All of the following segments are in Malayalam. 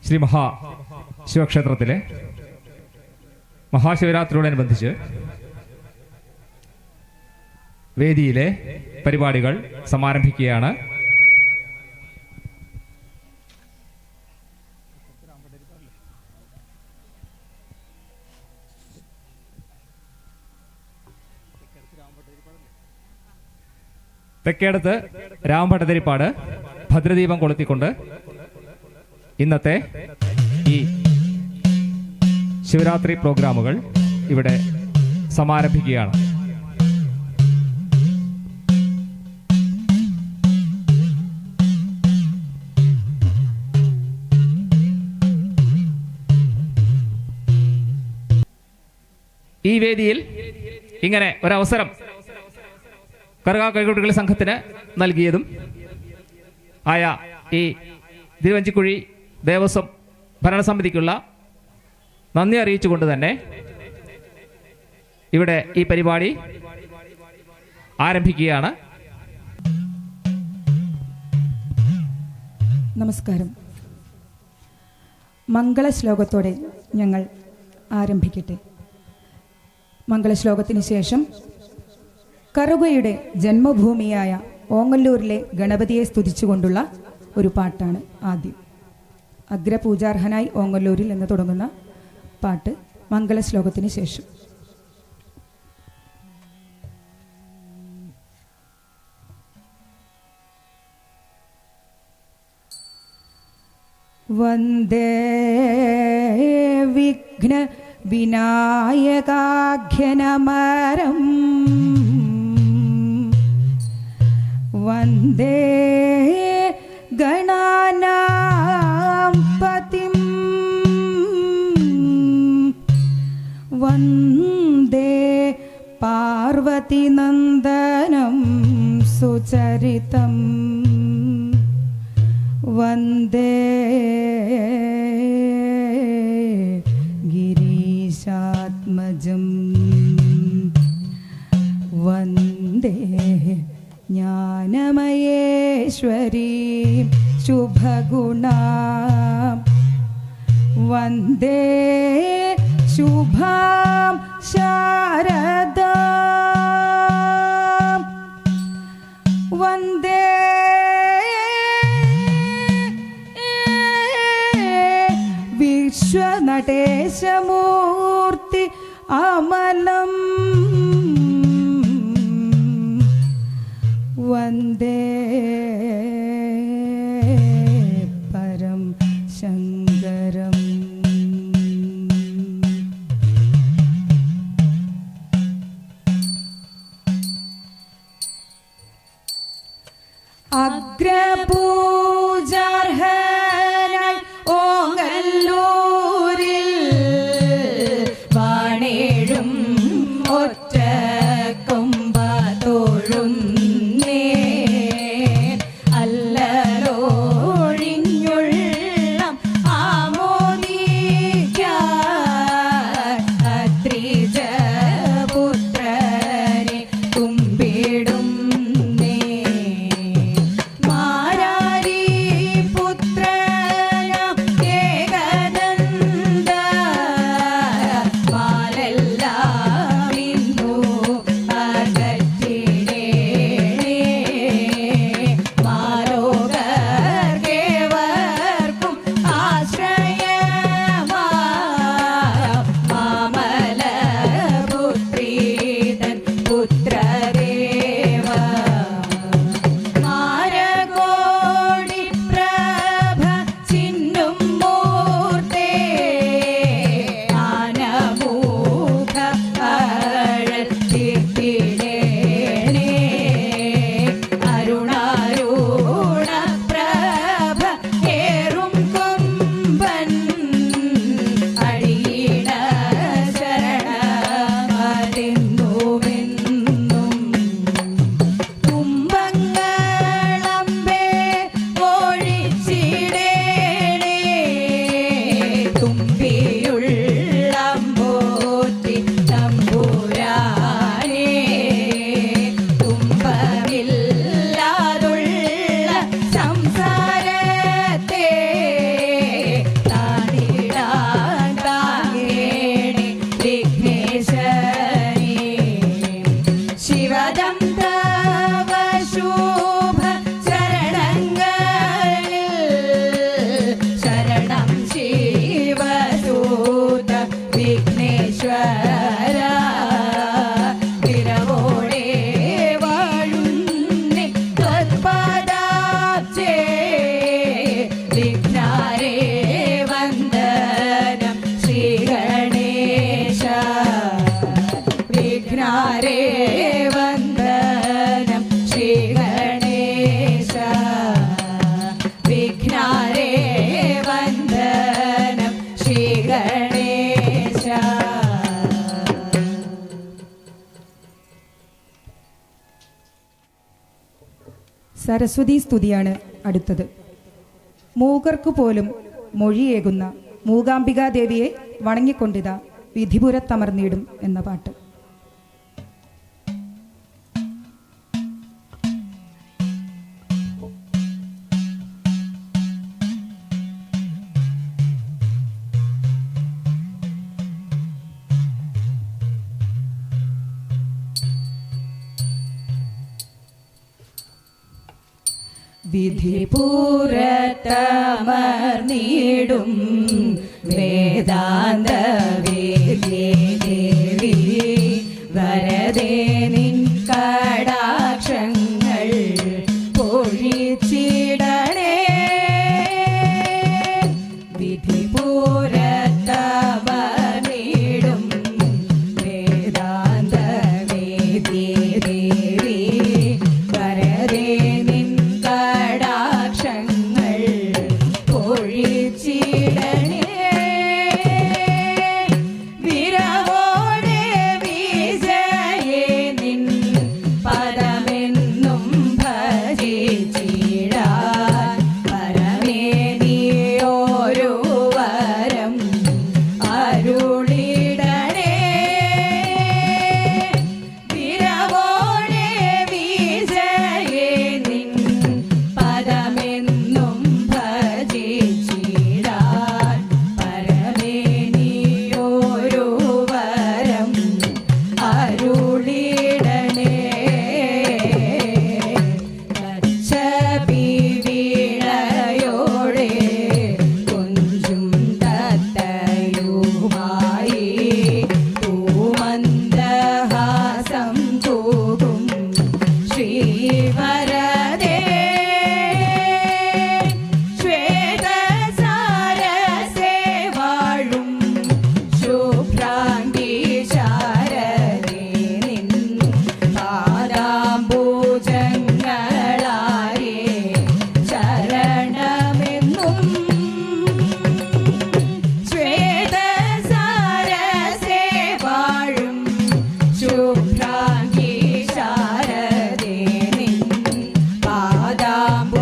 ശ്രീ ശിവക്ഷേത്രത്തിലെ മഹാശിവരാത്രിയോടനുബന്ധിച്ച് വേദിയിലെ പരിപാടികൾ സമാരംഭിക്കുകയാണ്. തെക്കേടത്ത് രാമഭട്ടതിരിപ്പാട് ഭദ്രദീപം കൊളുത്തിക്കൊണ്ട് ഇന്നത്തെ ഈ ശിവരാത്രി പ്രോഗ്രാമുകൾ ഇവിടെ സമാരംഭിക്കുകയാണ്. ഈ വേദിയിൽ ഇങ്ങനെ ഒരവസരം കറുകാ കൈകൊട്ടുകളി സംഘത്തിന് നൽകിയതും ആയ ഈ തിരുവഞ്ചിക്കുഴി ദേവസ്വം ഭരണസമിതിക്കുള്ള നന്ദി അറിയിച്ചുകൊണ്ട് തന്നെ ഇവിടെ ഈ പരിപാടി ആരംഭിക്കുകയാണ്. നമസ്കാരം. മംഗളശ്ലോകത്തോടെ ഞങ്ങൾ ആരംഭിക്കട്ടെ. മംഗളശ്ലോകത്തിന് ശേഷം കറുകയുടെ ജന്മഭൂമിയായ ഓങ്ങല്ലൂരിലെ ഗണപതിയെ സ്തുതിച്ചുകൊണ്ടുള്ള ഒരു പാട്ടാണ് ആദ്യം. അഗ്രപൂജാർഹനായി ഓങ്ങല്ലൂരിൽ എന്ന് തുടങ്ങുന്ന പാട്ട് മംഗളശ്ലോകത്തിന് ശേഷം. വന്ദേ വിഘ്ന വിനായകാഖ്യനമരം വന്ദേ ഗണാനാം പതിം വന്ദേ പാർവതിനന്ദനം സുചരിതം വന്ദേ ഗിരീശാത്മജം വന്ദേ ജ്ഞാനമയേശ്വരീ ശുഭഗുണാം വന്ദേ ശുഭാം ശാരദാം വന്ദേ വിശ്വനടേശമൂർത്തി അമലം വന്ദേ പരം ശങ്കരം അഗ്രപൂജാർഹനായി ഓങ്ങല്ലൂരിൽ വാണേഴും ഒറ്റ കൊമ്പ തോഴുന്നേ അൽ സരസ്വതി സ്തുതിയാണ് അടുത്തത്. മൂകർക്ക് പോലും മൊഴിയേകുന്ന മൂകാംബികാദേവിയെ വണങ്ങിക്കൊണ്ടിതാ വിധിപുരത്തമർന്നിടും എന്ന പാട്ട്. വിധിപുരത്തമർന്നിടും വേദാന്ത ദേവി വരദേ നിൻ കടാക്ഷങ്ങൾ പൊഴിച്ചിടണേ. വിധിപുരത്തമർന്നിടും വേദാന്ത ദേവി വരദേ നിൻ കടാക്ഷങ്ങൾ പൊഴിച്ചിടണേ. വിരവോടെ വിജയേ നിൻ പദമെന്നും ഭജിച്ചിടാൻ പരമേ നീയോരു വരം അരുളിടണേ. വിരവോടെ വിജയേ നിൻ പദമെന്നും ഭജിച്ചിടാൻ പരമേ നീയോരു വരം അരുളിടണേ. ലക്ഷപീവിളയോടെ കൊഞ്ചും തത്തയുമായി തൂമന്ദഹാസം തൂകും ശ്രീവരദേ. ശ്വേതസാരസേ വാഴും ശുഭ്രാംഗി ശാരദേ നിൻ പാദാംബുജങ്ങളാരേ ശരണമെന്നും. ശ്വേതസാരസേ വാഴും ശുഭ്രാംഗി ശാരദേ നിൻ പാദാംബുജങ്ങളാരേ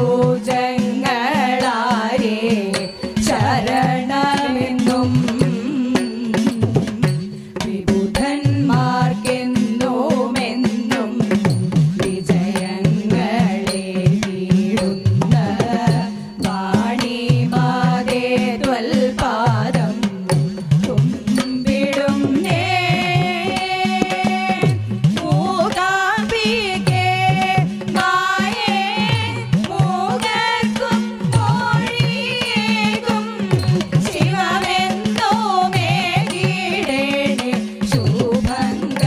ശരണമെന്നും. വിബുധന്മാർക്കെന്നുമെന്നും വിജയങ്ങളെ വീടുന്ന വാണിമാതേ ത്വൽപാദം തുമ്പിടുന്നേ. മൂകാംബികേ മായേ മൂകർക്കും മൊഴിയേകും ശിവമെന്നോമേകിടേണേ ശുഭങ്കരിയേ.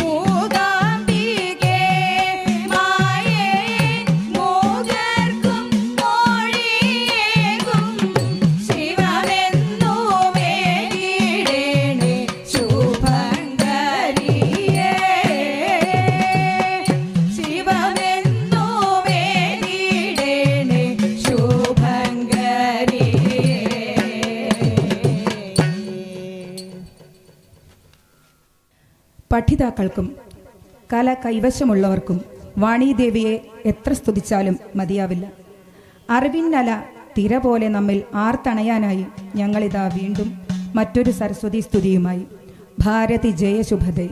മൂകാംബികേ മായേ മൂകർക്കും മൊഴിയേകും ശിവമെന്നോമേകിടേണേ ശുഭങ്കരിയേ. ശിവമെന്നോമേകിടേണേ ശുഭങ്കരിയേ. പഠിതാക്കൾക്കും കല കൈവശമുള്ളവർക്കും വാണീദേവിയെ എത്ര സ്തുതിച്ചാലും മതിയാവില്ല. അറിവിന്നല തിര പോലെ നമ്മിൽ ആർത്തണയാനായി ഞങ്ങളിതാ വീണ്ടും മറ്റൊരു സരസ്വതി സ്തുതിയുമായി. ഭാരതി ജയശുഭദേ.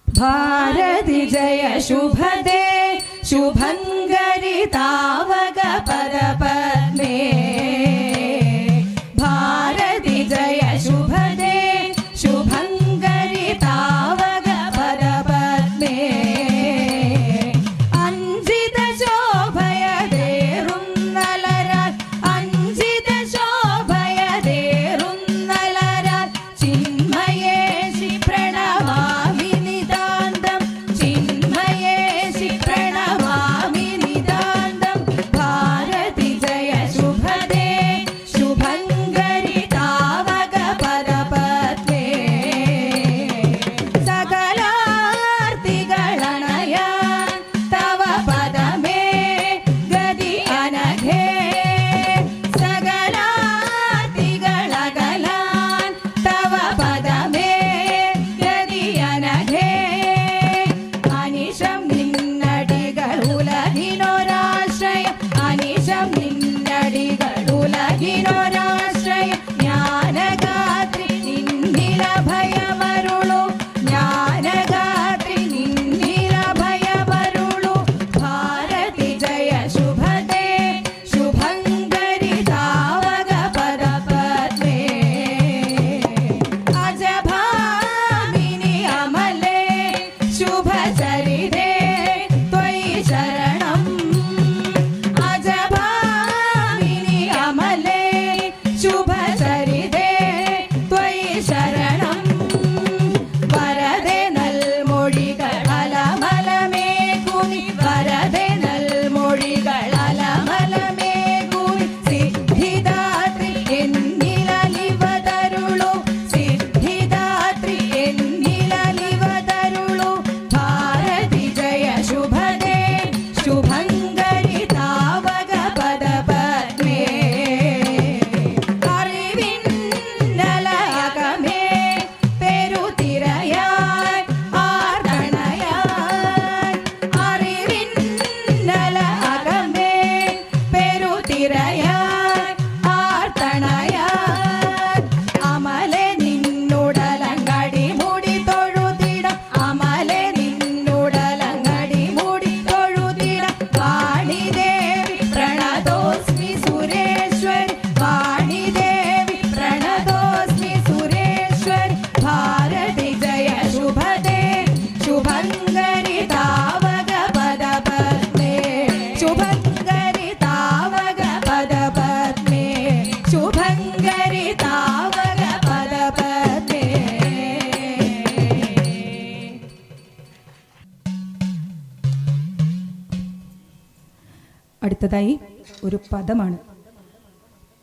ഭാരതി ജയ ശുഭദേ ശുഭങ്കരി താവക പദപദ്മേ. ഭാരതി ജയ ശുഭദേ ശുഭങ്കരി താവക പദപദ്മേ. അഞ്ജിത ശോഭയതേറുന്നലരാൽ അഞ്ജിത ശോഭയതേറുന്നലരാൽ ചിന്മയേശി പ്രണമാമി നിതാന്തം. ചിന്മയേശി പ്രണമാമി നിതാന്തം. അടുത്തതായി ഒരു പദമാണ്.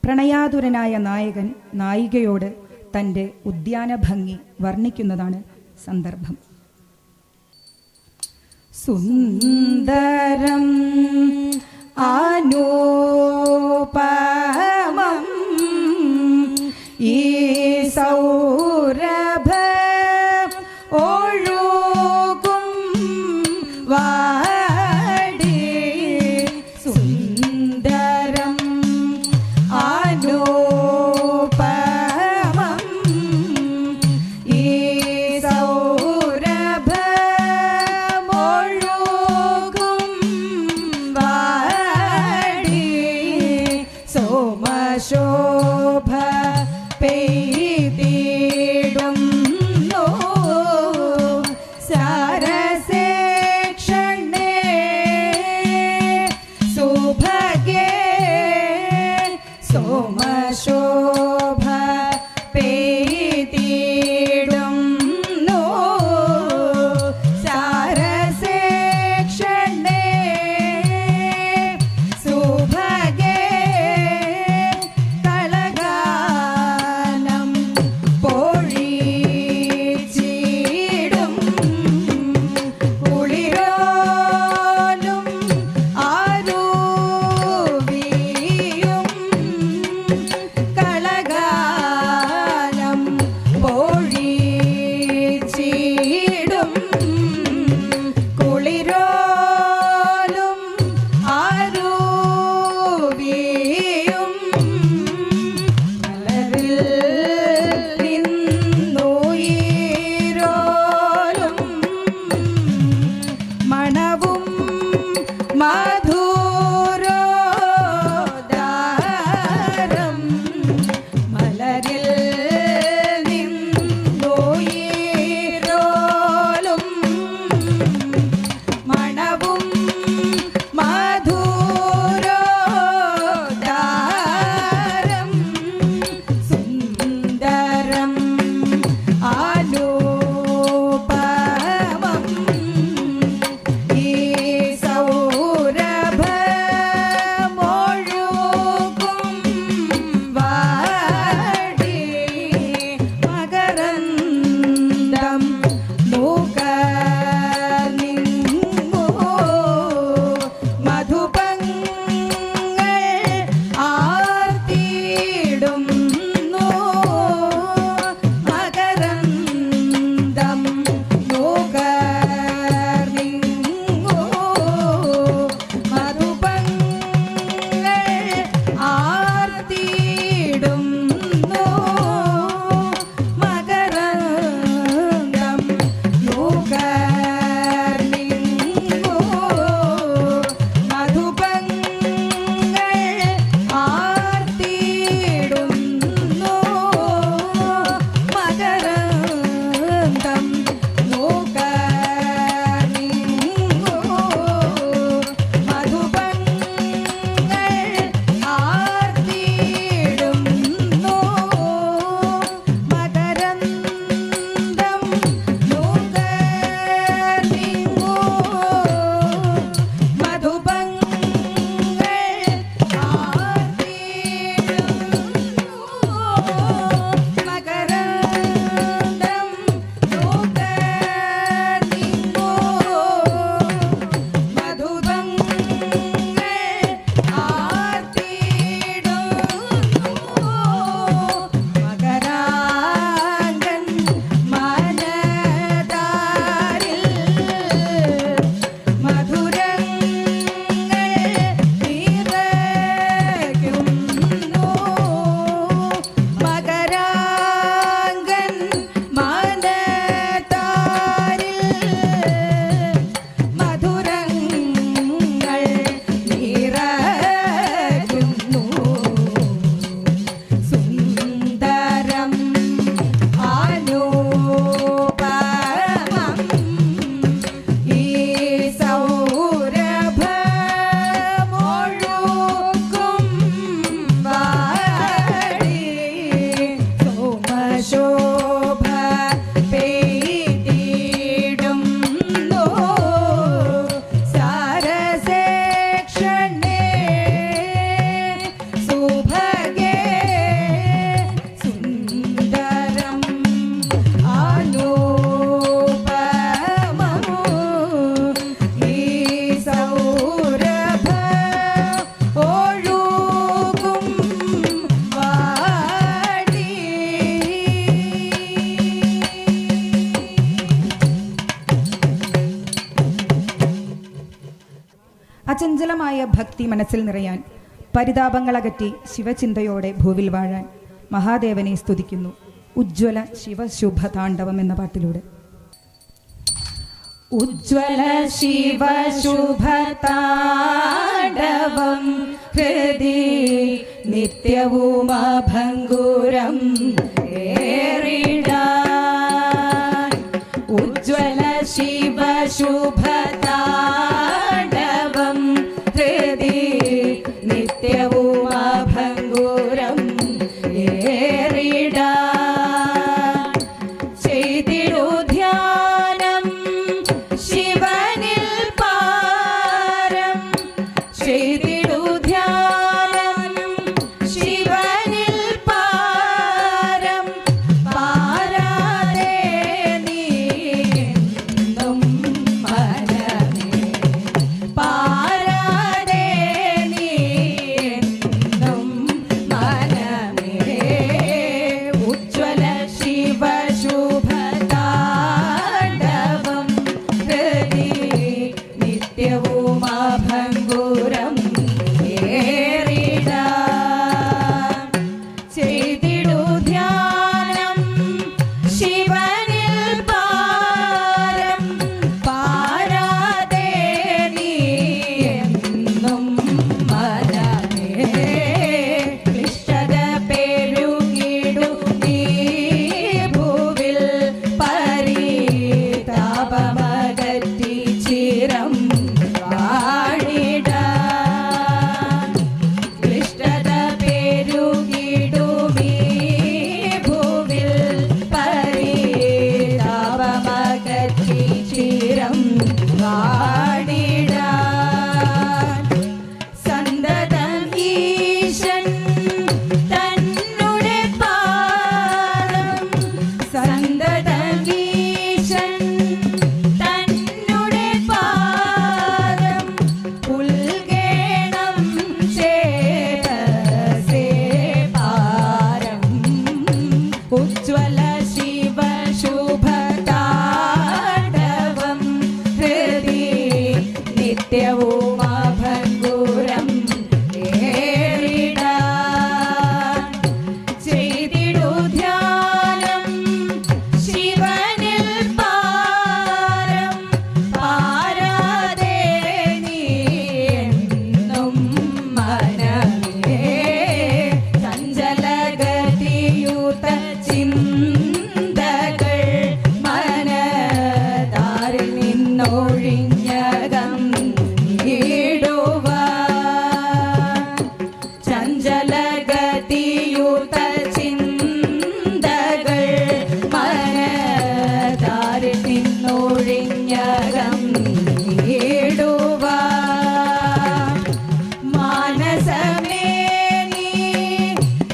പ്രണയാതുരനായ നായകൻ നായികയോട് തൻ്റെ ഉദ്യാന ഭംഗി വർണ്ണിക്കുന്നതാണ് സന്ദർഭം. സുന്ദരം ആനോപമം ഈ സൗരഭ ഒഴുകും വാടി സുന്ദരം ആനോപമം ഈ സൗരഭ ഒഴുകും വാടി സോമശോഭ പെയ്തിടുന്നു സാരസേക്ഷണേ സുഭഗേ സോമശോഭ പെയ്തിടുന്നു സാരസേക്ഷണേ സുഭഗേ കളഗാനം പൊഴിച്ചിടും കുളിരോലും ആരൂവിയും കളഗാനം പൊഴിച്ചിടും കുളിരോലും ആരൂവിയും മലരിൽ നിന്നുയിരോലും മണവും മധുരോദാരം മലരിൽ നിന്നുയിരോലും മണവും മധുരോദാരം സുന്ദരം ആലോപമം ഈ സൗരഭ അചഞ്ചലമായ ഭക്തി മനസ്സിൽ നിറയാൻ, പരിതാപങ്ങളകറ്റി ശിവചിന്തയോടെ ഭൂവിൽ വാഴാൻ മഹാദേവനെ സ്തുതിക്കുന്നു ഉജ്ജ്വല ശിവശുഭ താണ്ഡവം എന്ന പാട്ടിലൂടെ. ഉജ്ജ്വല ശിവശുഭതാണ്ഡവം ഹൃദി നിത്യവും അഭംഗുരം ഏറിടാൻ. ഉജ്ജ്വല ശിവശുഭതാണ്ഡവം ഹൃദി നിത്യവും അഭംഗുരം ഏറിടാൻ. ചെയ്തിടു ധ്യാനം ശിവനിൽ പാരം, ചെയ്തിടു ധ്യാനം ശിവനിൽ പാരം. പാരാതെ നീന്നും മനമേ, പാരാതെ നീന്നും മനമേ. ഉജ്ജ്വല ശിവശുഭതാണ്ഡവം ഹൃദി നിത്യവും അഭംഗുരം ഏറിടാൻ. ചെയ്തിടു ധ്യാനം ശിവനിൽ പാരം, പാരാതെ നീന്നും മനമേ. ക്ലിഷ്ടത പെരുകിടു നീ ഭൂവിൽ പരിതാപമകറ്റി ചിരം വാഴിടാൻ. ക്ലിഷ്ടത പെരുകിടുമീ ഭൂവിൽ പരിതാപമകറ്റി ചിരം വാഴിടാൻ. സന്തതം ഈശൻ തന്നുടെ പാദം, സന്തതം ഈശൻ തന്നുടെ പാദം പുൽകേണം ചേതസേ പാരം. ഉജ്ജ്വല ശിവശുഭതാണ്ഡവം ഹൃദി നിത്യവും അഭംഗുരം ഏറിടാൻ. ചെയ്തിടു ധ്യാനം ശിവനിൽ പാരം, പാരാതെ നീന്നും മനമേ. ചഞ്ചലഗതിയുത ചിന്തകൾ മനതാരിൽ നിന്നൊഴിഞ്ഞകം ഈടുവാൻ. ചഞ്ചലഗതിയുത ചിന്തകൾ മനതാരിൽ നിന്നൊഴിഞ്ഞകം ഈടുവാൻ. മാനസമേ നീ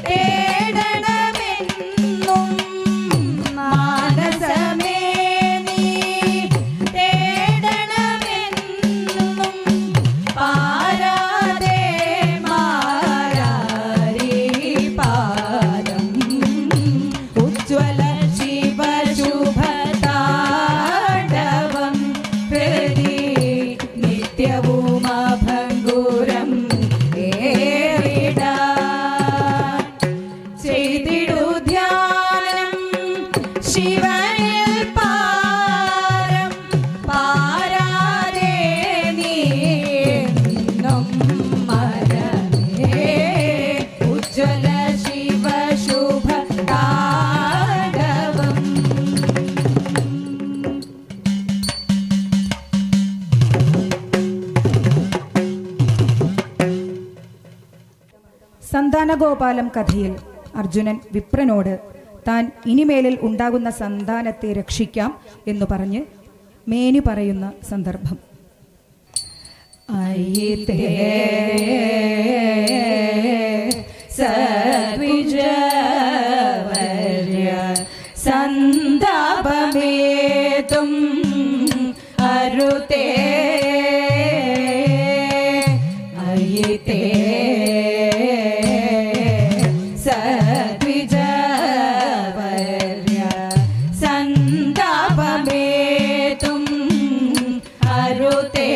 തേടണമെന്നും, മാനസമേ നീ തേടണമെന്നും. പാരാതെ മാരാരി പാദം. ഉജ്ജ്വല ശിവശുഭതാണ്ഡവം ഹൃദി നിത്യവും അഭംഗുരം ഏറിടാൻ. ചെയ്തിടു ധ്യാനം ശിവനിൽ പാരം, പാരാതെ നീന്നും മനമേ. ഉജ്ജ്വല ശിവശുഭതാണ്ഡവം. സന്താനഗോപാലം കഥയിൽ അർജുനൻ വിപ്രനോട് താൻ ഇനിമേലിൽ ഉണ്ടാകുന്ന സന്താനത്തെ രക്ഷിക്കാം എന്നു പറഞ്ഞ് മേനി പറയുന്ന സന്ദർഭം. അയിതേ സദ്വിജവർയ സന്താപമേതും അരുതേ. അയിതേ സദ്വിജവർയ സന്താപമേതും അരുതേ.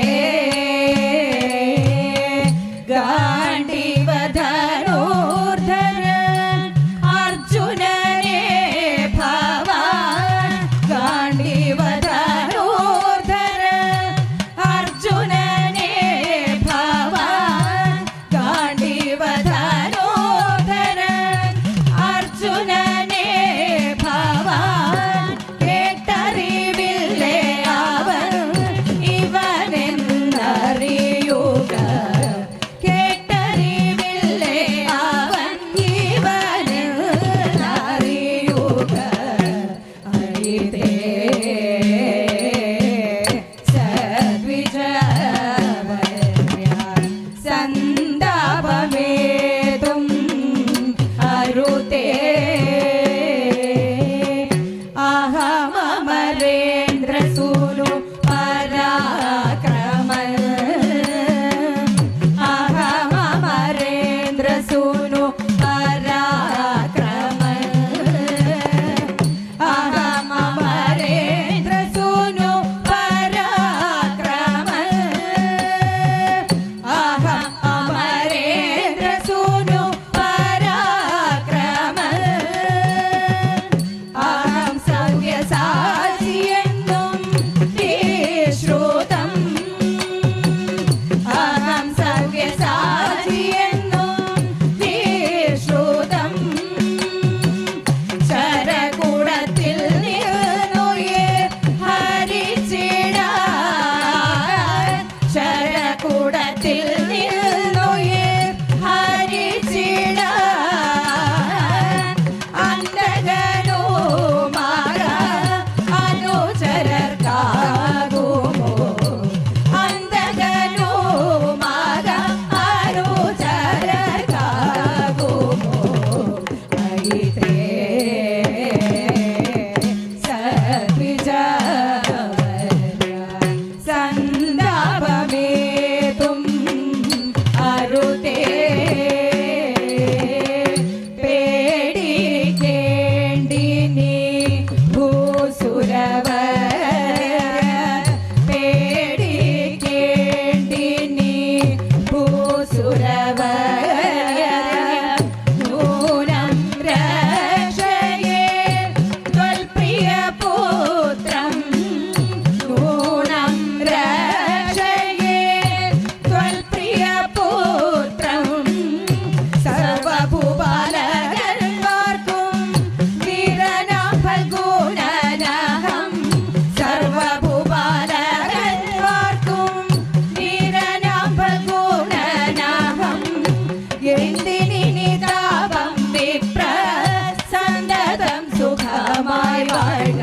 കൂടത്തിൽ നിന്നുയിർ ഹരിച്ചിട അന്തകനുമാക അനുചരർക്കാകുമോ അന്തകനുമാക അനുചരർക്കാകുമോ അയിതേ സന്താപമേതും അരുതേ പേടിക്കേണ്ടിനി ഭൂസുരവര പേടിക്കേണ്ടിനി ഭൂസുരവര നൂനം രക്ഷയേ ത്വൽപ്രിയപുത്രം നൂനം രക്ഷയേ ത്വൽപ്രിയപുത്രം സർവഭൂപാലകന്മാർക്കും വീരനാം ഫൽഗുനനഹം സർവഭൂപാലകന്മാർക്കും വീരനാം ഫൽഗുനനഹം എന്തിനി താപം വിപ്ര സന്തതം സുഖമായി വാഴ്ക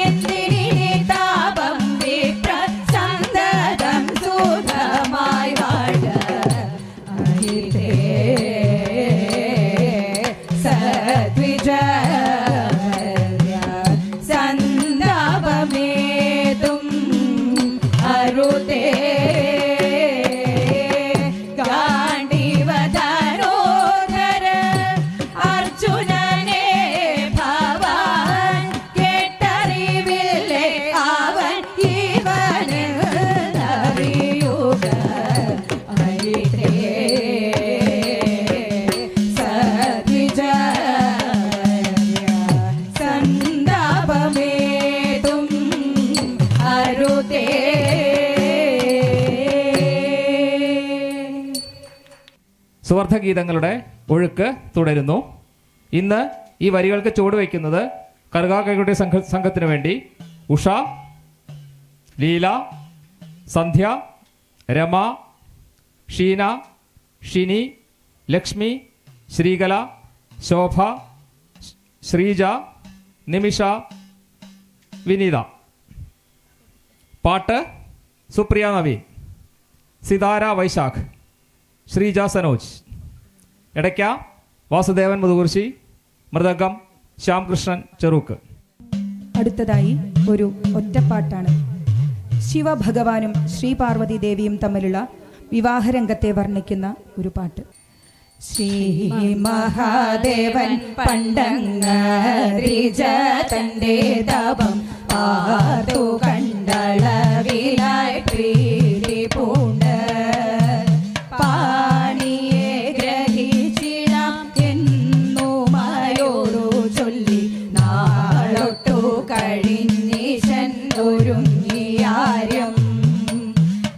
എന്തിനി താപം വിപ്ര സന്തതം സുഖമായി വാഴ്ക അഹിതേ സദ്വിജയ സന്താപമേതും അരുതേ ഗാണ്ഡീവധരോധര അർജുനനെ ഭവാൻ കേട്ടറിവില്ലേ അവൻ ഇവന് അറിയുക അയിതേ സദ്വിജയ സന്താപമേതും അരുതേ സുവർദ്ധഗീതങ്ങളുടെ ഒഴുക്ക് തുടരുന്നു. ഇന്ന് ഈ വരികൾക്ക് ചുവടുവയ്ക്കുന്നത് കറുകാക്കൈകുട്ടി സംഘത്തിനു വേണ്ടി ഉഷ, ലീല, സന്ധ്യ, രമ, ഷീന, ഷിനി, ലക്ഷ്മി, ശ്രീകല, ശോഭ, ശ്രീജ, നിമിഷ, വിനീത. പാട്ട് സുപ്രിയ നവീൻ, സിതാര വൈശാഖ്, ശ്രീജ സനോജ്. ഇടയ്ക്ക വാസുദേവൻ മുതുകുറിശി, മൃദംഗം ശ്യാംകൃഷ്ണൻ ചെറുക്ക്. അടുത്തതായി ഒരു ഒറ്റപ്പാട്ടാണ്. ശിവഭഗവാനും ശ്രീ പാർവതി ദേവിയും തമ്മിലുള്ള വിവാഹരംഗത്തെ വർണ്ണിക്കുന്ന ഒരു പാട്ട്. ശ്രീ മഹാദേവൻ പണ്ടങ്ങരിജ തന്റെ തപം പാർത്തു കണ്ടളവിലായി പ്രീതി പൂണ്ട് പാണിയെ ഗ്രഹിച്ചിടാം എന്നുമായോടു ചൊല്ലി നാളൊട്ടു കഴിഞ്ഞീശൻ ഒരുങ്ങിയാര്യം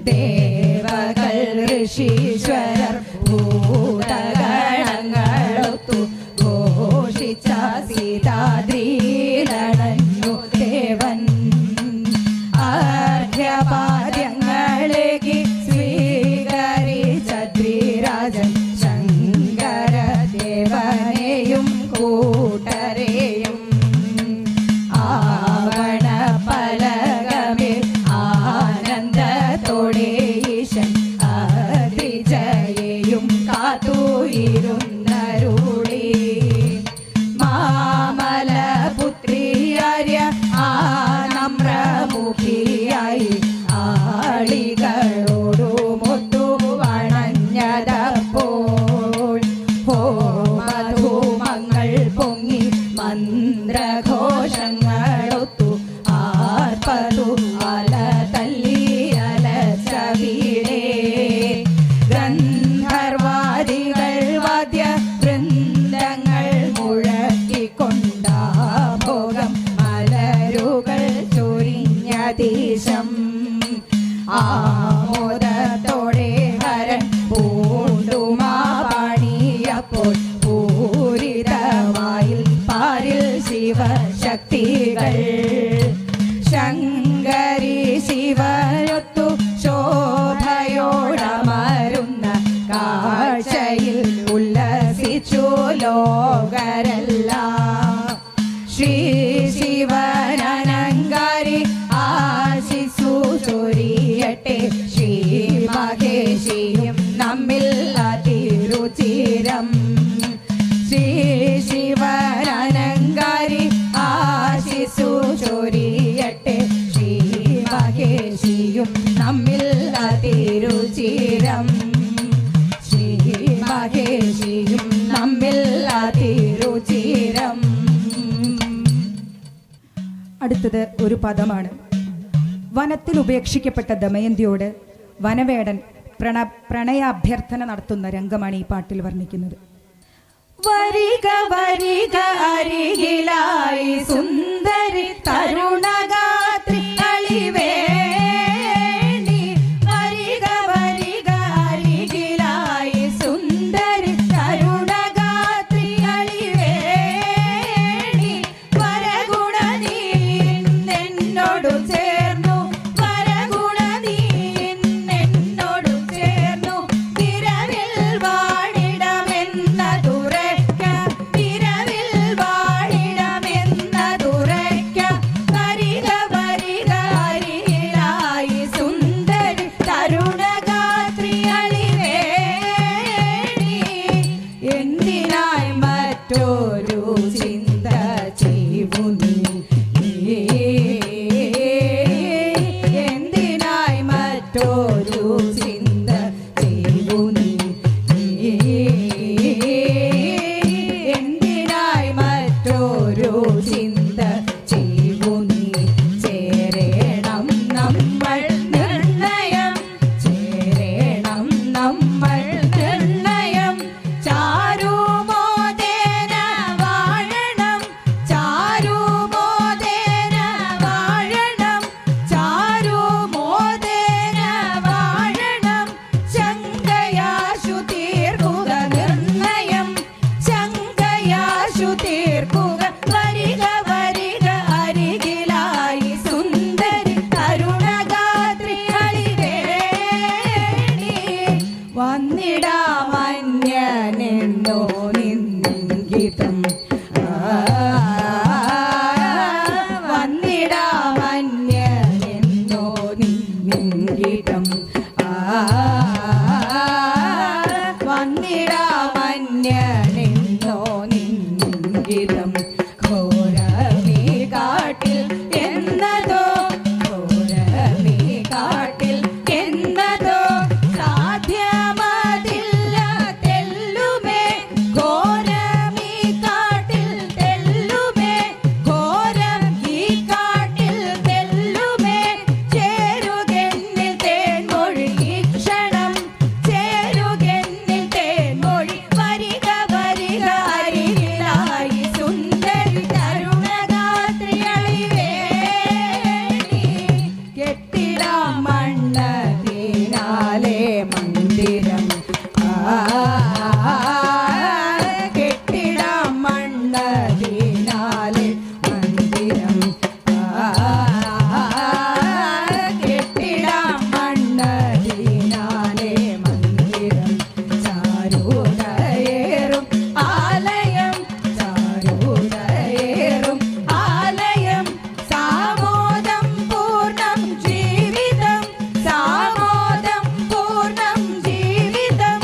ദേവകൾ ഋഷീശ്വരർ ഭൂതഗണങ്ങളൊത്തു ഘോഷിച്ച സീതാദ്രീലണഞ്ഞു ദേവൻ അർഘ്യപാദ്യങ്ങളേകി സ്വീകരിച്ച ദ്വിരാജൻ ശങ്കരദേവനെയും കൂട്ടരെയും ആവണ പലകമിൽ ആനന്ദത്തോടെ ഈശൻ അതിജയെയും കാത്തുയിരുന്നരുളി മാമല പുത്ര ശിവമഹേഷിയും നമ്മിൽ അതിരുചിരം ശ്രീ ശിവനങ്കാരി ആശിസു ചൊരിയട്ടെ ശ്രീ മഹേഷിയും നമ്മിൽ അതിരുചിരം ശ്രീ മഹേഷിയും നമ്മിൽ അതിരുചിരം. അടുത്തത് ഒരു പദമാണ്. വനത്തിൽ ഉപേക്ഷിക്കപ്പെട്ട ദമയന്തിയോട് വനവേടൻ പ്രണയാഭ്യർത്ഥന നടത്തുന്ന രംഗമാണ് ഈ പാട്ടിൽ വർണ്ണിക്കുന്നത്. വരിക വരിക അരികിലായി സുന്ദരി തരുണഗാത്രി അളിവേണി വരിക വരിക അരികിലായി സുന്ദരി തരുണഗാത്രി അളിവേണി വരഗുണ നീ എന്നോടു ചേർന്നു വരഗുണ നീ എന്നോടു ചേർന്നു തിരവിൽ വാണിടമെന്നതുരയ്ക്ക തിരവിൽ വാണിടമെന്നതുരയ്ക്ക വരിക വരിക അരികിലായി സുന്ദരി തരുണഗാത്രി അളിവേണി എന്തിനായി മറ്റൊരു ചിന്ത ചെയ്യൂ നീ എന്തിനായി മറ്റൊരു ചിന്ത ചെയ്യൂ നീ എന്തിനായി മറ്റൊരു ചിന്ത ചെയ്യൂ നീ ചേരേണം നമ്മൾ നിർണയം ചേരേണം നമ്മൾ നിർണയം ചാരുമോദേന വാഴണം ചാരുമോദേന വാഴണം ചാരുമോദേന വാഴണം ശങ്കയാശു തീർക്കുക നിർണയം ശങ്കയാശു തീർക്കുക വരിക വരിക അരികിലായി സുന്ദരി തരുണഗാത്രി അളിവേണി വന്നിടാമന്യനെന്നോ നിന്നിംഗിതം വന്നിടാമന്യനെന്നോ നിന്നിംഗിതം വന്നിടാമന്യനെന്നോ നിന്നിംഗിതം ഘോരമീ കാട്ടിൽ എന്നതോ ഘോരമീ കാട്ടിൽ എന്നതോ സാധ്യമതില്ല തെല്ലുമേ ഘോരമീ കാട്ടിൽ തെല്ലുമേ ഘോരം ഈ കാട്ടിൽ തെല്ലുമേ ചേരുകെന്നിൽ തേൻമൊഴി ഈ ക്ഷണം ചേരുകെന്നിൽ തേൻമൊഴി വരിക വരിക അരികിലായി സുന്ദരി തരുണഗാത്രി അളിവേണി കെട്ടിടാം മണ്ണതിനാലെ മന്ദിരം കെട്ടിടാം മണ്ണതിനാലെ മന്ദിരം കെട്ടിടാം മണ്ണതിനാലെ മന്ദിരം ചാരുതയേറും ആലയം ചാരുതയേറും ആലയം സാമോദം പൂർണ്ണം ജീവിതം സാമോദം പൂർണ്ണം ജീവിതം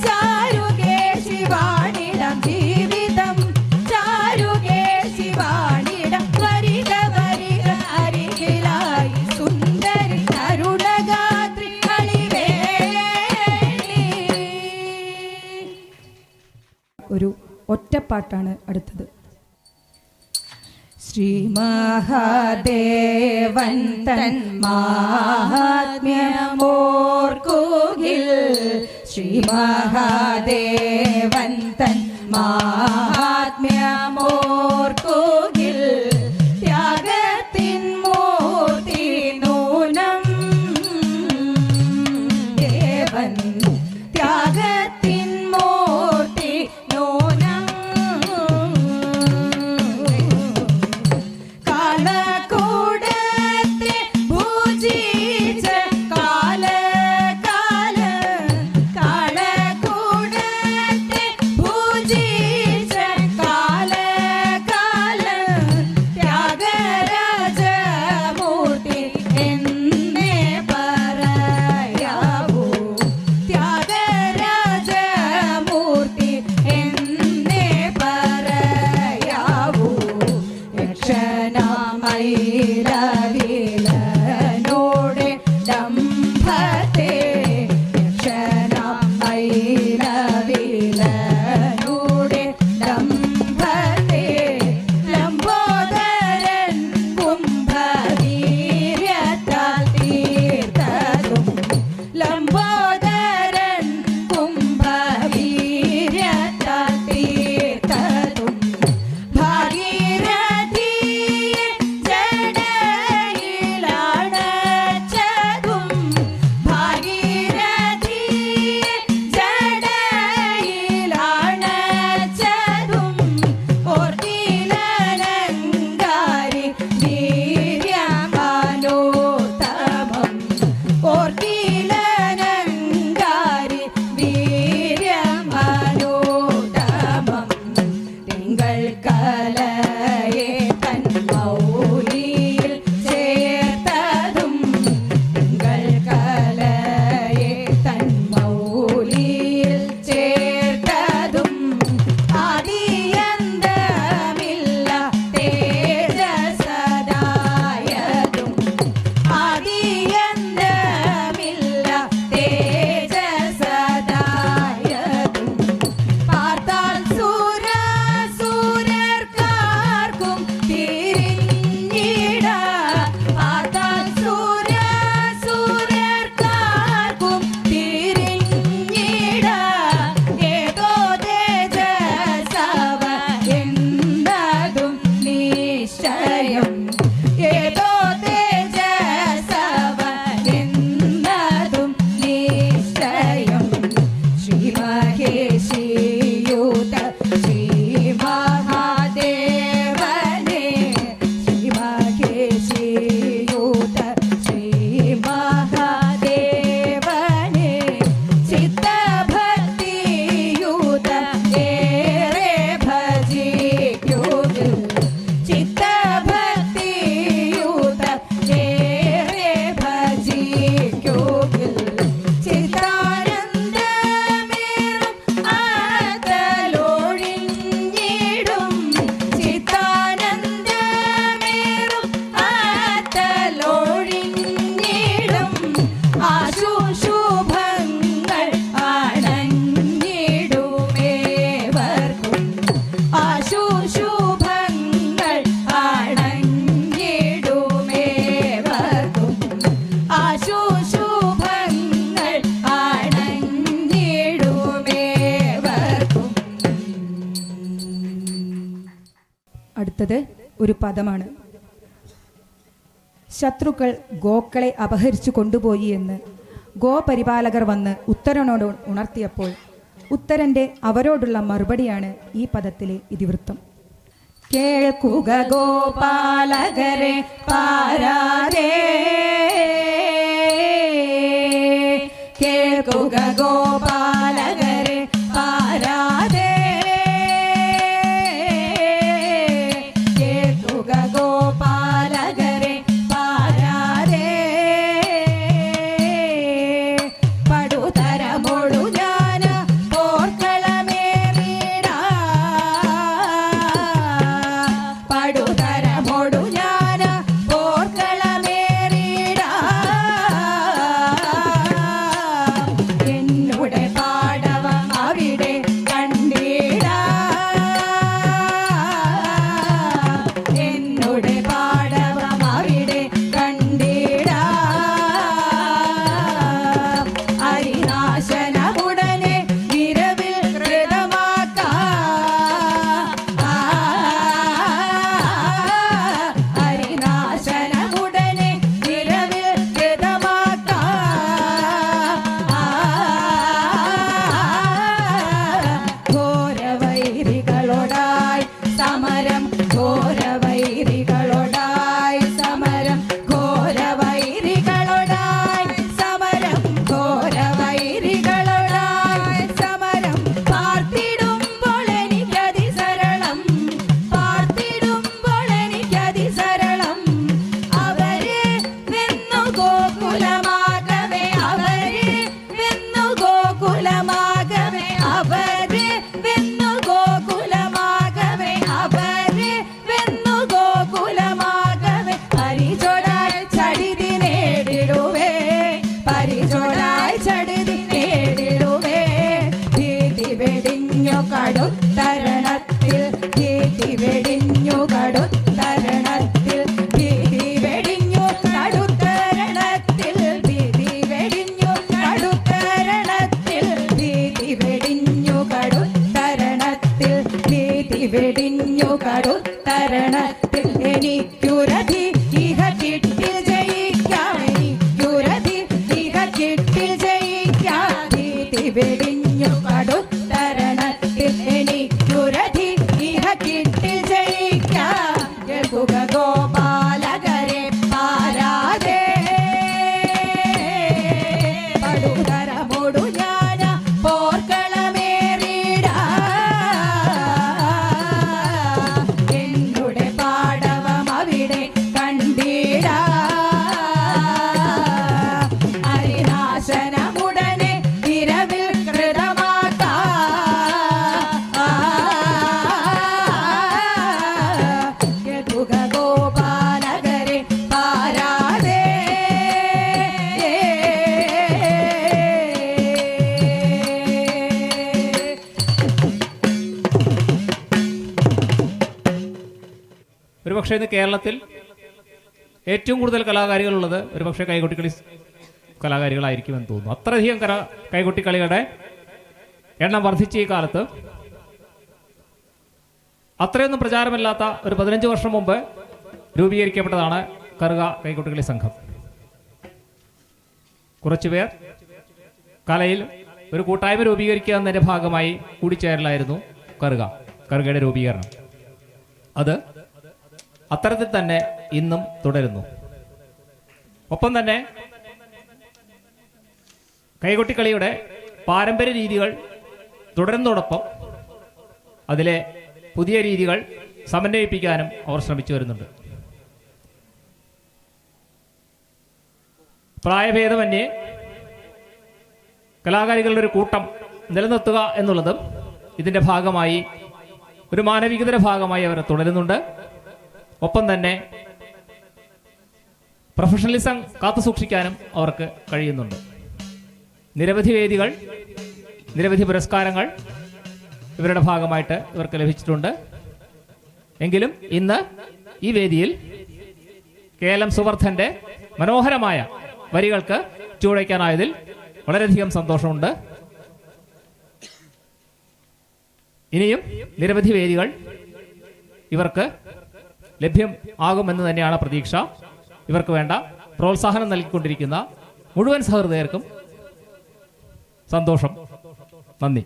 ചാരുകേ ശിവാണിടം ജീവിതം ചാരുകേ ശിവാണിടം വരിക വരിക അരികിലായി സുന്ദരി തരുണഗാത്രി അളിവേണി. ഒരു ഒറ്റപ്പാട്ടാണ് അടുത്തത്. ശ്രീ മഹാദേവൻ തൻ മാഹാത്മ്യമോർക്കുകിൽ ശ്രീ മഹാദേവൻ തൻ മാഹാത്മ്യമോർക്കുകിൽ ത്യാഗത്തിൻ മൂർത്തി നൂനം ദേവൻ ത്യാഗത്തിൻ മൂർത്തി നൂനം കാലകൂടത്തെ ഭുജിച്ച കാലകാല കാലകൂടത്തെ ഭുജിച്ച കാലകാല ത്യാഗരാജമൂർത്തി എന്നേ പറയാവൂ അടുത്തത് ഒരു പദമാണ്. ശത്രുക്കൾ ഗോക്കളെ അപഹരിച്ചു കൊണ്ടുപോയി എന്ന് ഗോപരിപാലകർ വന്ന് ഉത്തരനോട് ഉണർത്തിയപ്പോൾ ഉത്തരന്റെ അവരോടുള്ള മറുപടിയാണ് ഈ പദത്തിലെ ഇതിവൃത്തം. കേൾക്കുക ഗോപാലകരെ പാരാതെ, കേൾക്കുക ഗോപാലകരെ പാരാതെ, കേൾക്കുക ഗോപാലകരെ പാരാതെ, പടുതരമൊടു ഞാൻ പോർക്കളമേറിടാ, പടുതരമൊടു ഞാൻ പോർക്കളമേറിടാ, എന്നുടെ പാടവം അവിടെ കണ്ടിടാ, എന്നുടെ പാടവം അവിടെ കണ്ടിടാ, ഹരിനാശനമുടനെ വിരവിൽ ഹരിനാശനമുടനെ വിരവിൽ ഘോരവൈരികളോടായി സമരം, ഘോരവൈരികളോടായി സമരം, ഘോരവൈരികളോടായി സമരം, ഘോരവൈരികളോടായി സമരം, പാർത്തിടുമ്പോൾ എനിക്കതിസരളം, പാർത്തിടുമ്പോൾ എനിക്കതിസരളം, അവരെ വെന്നു ഗോകുലമാകവേ, അവരെ വെന്നു ഗോകുലമാകവേ, അവരെ വെന്നു ഗോകുലമാകവേ, അവരെ വെന്നു ഗോകുലമാകവേ, പരിചോടായി ചടിതി നേടിടുവേ, പരിചോടായി ചടിതി നേടിടുവേ, ഭീതി വെടിഞ്ഞു കടുത്തരണത്തിൽ, ഭീതി വെടിഞ്ഞു കടുത്തരണത്തിൽ, ഭീതി വെടിഞ്ഞു കടുത്തരണത്തിൽ, ഭീതി വെടിഞ്ഞു കടുത്തരണത്തിൽ, ഭീതി വെടിഞ്ഞു കടുത്തരണത്തിൽ, ഭീതി വെടിഞ്ഞു കടുത്തരണത്തിൽ, എനിക്കുരധി ഇഹ കിട്ടിൽ ജയിക്കാം, എനിക്കുരധി ഇഹ കിട്ടിൽ ജയിക്കാം, ഭീതി വെടിഞ്ഞു കടുത്തരണത്തിൽ, എനിക്കുരധി ഇഹ കിട്ടിൽ ജയിക്കാം, കേൾക്കുക ഗോപാലകരെ പാരാതെ, പടുതരമൊടു ഞാൻ പോർക്കളമേറിടാ, എന്നുടെ പാടവം അവിടെ കണ്ടിടാ, ഹരിനാശനമുടനെ വിരവിൽ കൃതമാക്കാ, കേൾക്കുക ഗോപാലകരെ പാരാതെ. ഒരുപക്ഷെ ഇന്ന് കേരളത്തിൽ ഏറ്റവും കൂടുതൽ കലാകാരികളുള്ളത് ഒരുപക്ഷെ കൈകൊട്ടിക്കളി കലാകാരികളായിരിക്കുമെന്ന് തോന്നുന്നു. അത്രയധികം കൈകൊട്ടിക്കളികളുടെ എണ്ണം വർദ്ധിച്ച ഈ കാലത്ത് അത്രയൊന്നും പ്രചാരമില്ലാത്ത ഒരു 15 വർഷം മുമ്പ് രൂപീകരിക്കപ്പെട്ടതാണ് കറുക കൈകൊട്ടിക്കളി സംഘം. കുറച്ചുപേർ കലയിൽ ഒരു കൂട്ടായ്മ രൂപീകരിക്കുക എന്നതിന്റെ ഭാഗമായി കൂടിച്ചേരലായിരുന്നു കറുകയുടെ രൂപീകരണം. അത് അത്തരത്തിൽ തന്നെ ഇന്നും തുടരുന്നു. ഒപ്പം തന്നെ കൈകൊട്ടിക്കളിയുടെ പാരമ്പര്യ രീതികൾ തുടരുന്നതോടൊപ്പം അതിലെ പുതിയ രീതികൾ സമന്വയിപ്പിക്കാനും അവർ ശ്രമിച്ചു വരുന്നുണ്ട്. പ്രായഭേദമന്യേ കലാകാരികളുടെ ഒരു കൂട്ടം നിലനിർത്തുക എന്നുള്ളതും ഇതിന്റെ ഭാഗമായി, ഒരു മാനവികതയുടെ ഭാഗമായി അവർ തുടരുന്നുണ്ട്. ഒപ്പം തന്നെ പ്രൊഫഷണലിസം കാത്തുസൂക്ഷിക്കാനും അവർക്ക് കഴിയുന്നുണ്ട്. നിരവധി വേദികൾ, നിരവധി പുരസ്കാരങ്ങൾ ഇവരുടെ ഭാഗമായിട്ട് ഇവർക്ക് ലഭിച്ചിട്ടുണ്ട്. എങ്കിലും ഇന്ന് ഈ വേദിയിൽ KLM സുവർദ്ധന്റെ മനോഹരമായ വരികൾക്ക് ചൂടയ്ക്കാനായതിൽ വളരെയധികം സന്തോഷമുണ്ട്. ഇനിയും നിരവധി വേദികൾ ഇവർക്ക് ലഭ്യം ആകുമെന്ന് തന്നെയാണ് പ്രതീക്ഷ. ഇവർക്ക് വേണ്ട പ്രോത്സാഹനം നൽകിക്കൊണ്ടിരിക്കുന്ന മുഴുവൻ സഹൃദയർക്കും സന്തോഷം. നന്ദി.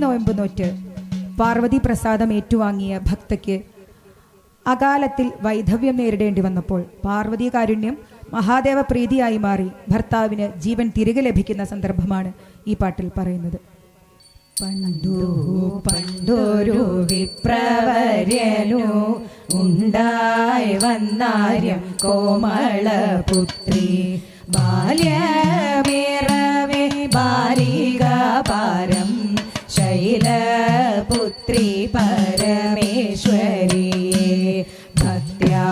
നോയമ്പ് നോറ്റ് പാർവതി പ്രസാദം ഏറ്റുവാങ്ങിയ ഭക്തയ്ക്ക് അകാലത്തിൽ വൈധവ്യം നേരിടേണ്ടി വന്നപ്പോൾ പാർവതി കാരുണ്യം മഹാദേവ പ്രീതിയായി മാറി ഭർത്താവിന് ജീവൻ തിരികെ ലഭിക്കുന്ന സന്ദർഭമാണ് ഈ പാട്ടിൽ പറയുന്നത്. പണ്ടു പണ്ടൊരു വിപ്രവര്യനു ഉണ്ടായി വന്നാര്യം കോമളപുത്രി ബാല്യമേറവേ ബാലിക പാരം ശൈലപുത്രി പരമേശ്വരിയെ ഭക്ത്യാ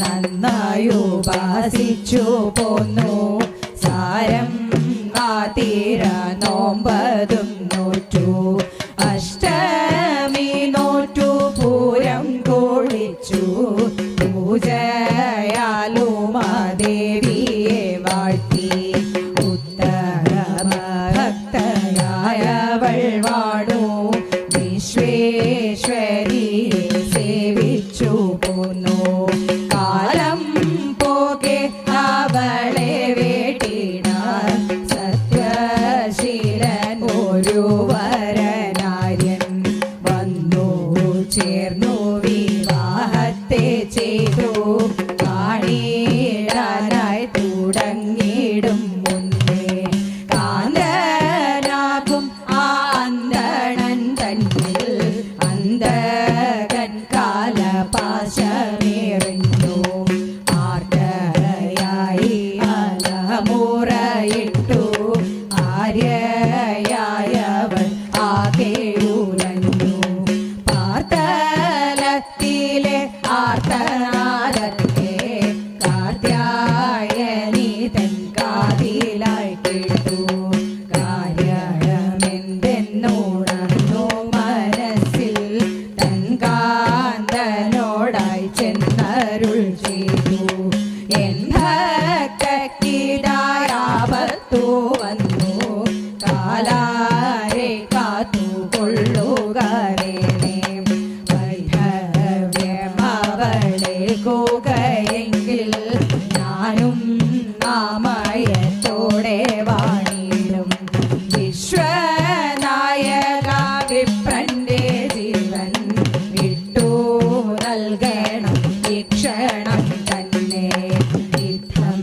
നന്നായുപാസിച്ചു പോന്നു സാരം തീര നോമ്പതും നോറ്റു അഷ്ടമി നോറ്റു പൂരം കൊളിച്ചു പൂജയാലുമാദേവിയെ വാഴ്ത്തി ഉത്തമ ഭക്തയായവൾ വാടു വിശ്വേശ്വരിയെ സേവിച്ചു പോന്നു കാലം പോകെ അവളെ വേട്ടിടാൻ സത്യശീലൻ ഒരു വരനാര്യൻ വന്നു ചേർന്നു വിവാഹത്തെ ചെയ്തു കാണിടാനായി തുടങ്ങിയിടും മുന്നേ കാന്തനാകും ആ അന്തണൻ തന്നിൽ അന്തകൻ കാലപാശമേറിഞ്ഞു ആർദ്രയായി അലമുറയിട്ടു ആര്യയായവൾ ആകെ ഉലഞ്ഞു പാർത്തലത്തിലെ ആർത്തനാദത്തെ കാർത്യായനി തൻ കാതിലായി കേട്ടു കാര്യമെന്തെന്നുണർന്നു മനസ്സിൽ തൻ കാന്തനോടായി ചെന്നരുൾ ചെയ്തു എൻ ഭക്തക്കിതായാപത്തു വന്നു കാലാരെ കാത്തുകൊള്ളുകരേണേ വൈധവ്യമവളെ കൂകയെങ്കിൽ ഞാനും നാമയത്തോടെ വാണിടും വിശ്വനായക വിപ്രന്റെ ജീവൻ വിട്ടു നൽകണം ഈക്ഷണം തന്നെ യുദ്ധം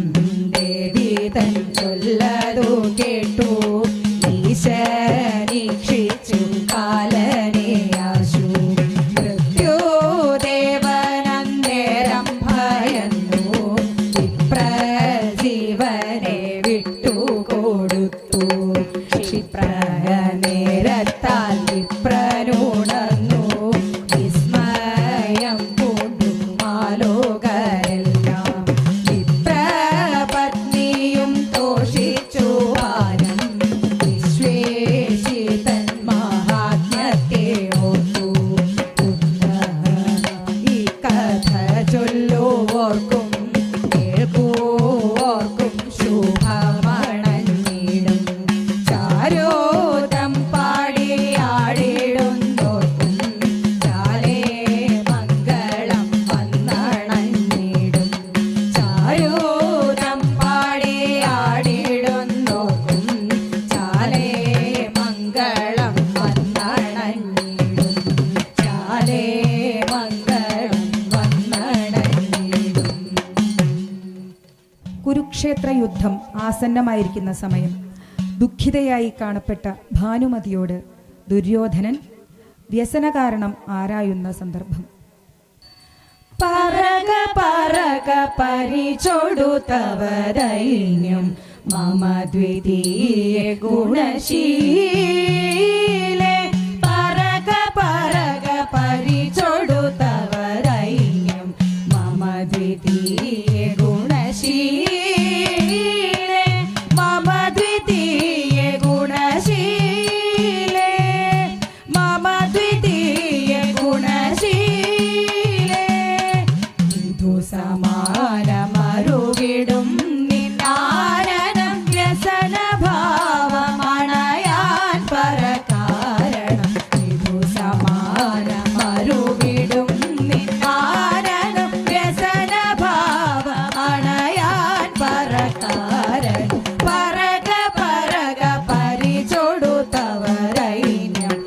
ദേവി തൻ ചൊല്ലതു കേട്ടു ഈശനീക്ഷിച്ചു കാലനെയാശു മൃത്യുദേവനന്നേരം ഭയന്നു വിപ്രജീവനെ വിട്ടുകൊടുത്തു ക്ഷിപ്രനേരത്താൽ വിപ്രനുണർന്നു വിസ്മയം പൂണ്ടു ആലോകരെല്ലാം വിപ്രപത്നിയും തോഷിച്ചു വാനം വിശ്വേശിതൻ മഹാത്മ്യത്തെ ഓർത്തു ഈ കഥ ചൊല്ലുവോർക്കും കേൾക്കുവോർക്കും ശുഭമണഞ്ഞിടും ചാരോദം പാടിയാടിടുന്നോർക്കും ചാലേ മംഗളം വന്നണഞ്ഞിടും ചാരോദം പാടിയാടിടുന്നോർക്കും ചാലേ മംഗളം വന്നണഞ്ഞിടും ചാലേ മംഗളം വന്നണഞ്ഞിടും. കുരുക്ഷേത്ര യുദ്ധം ആസന്നമായിരിക്കുന്ന സമയം ദുഃഖിതയായി കാണപ്പെട്ട ഭാനുമതിയോട് ദുര്യോധനൻ വ്യസന കാരണം ആരായുന്ന സന്ദർഭം. പറക പറക പരിചൊടു തവ ദൈന്യം മമ ദ്വിതീയ ഗുണശീലേ പറക പറക പരിചൊടു തവ ദൈന്യം മമ ദ്വിതീയ ഗുണശീലേ മമ ദ്വിതീയ ഗുണശീലേ മമ ദ്വിതീയ ഗുണശീലേ ഇതു സമാനമരുവിടും നിന്നാനനം വ്യസന ഭാവമണയാൻ പരകാരണം ഇതു സമാനമരുവിടും നിന്നാനനം വ്യസന ഭാവമണയാൻ പരകാരണം പറക പറക പരിചൊടു തവ ദൈന്യം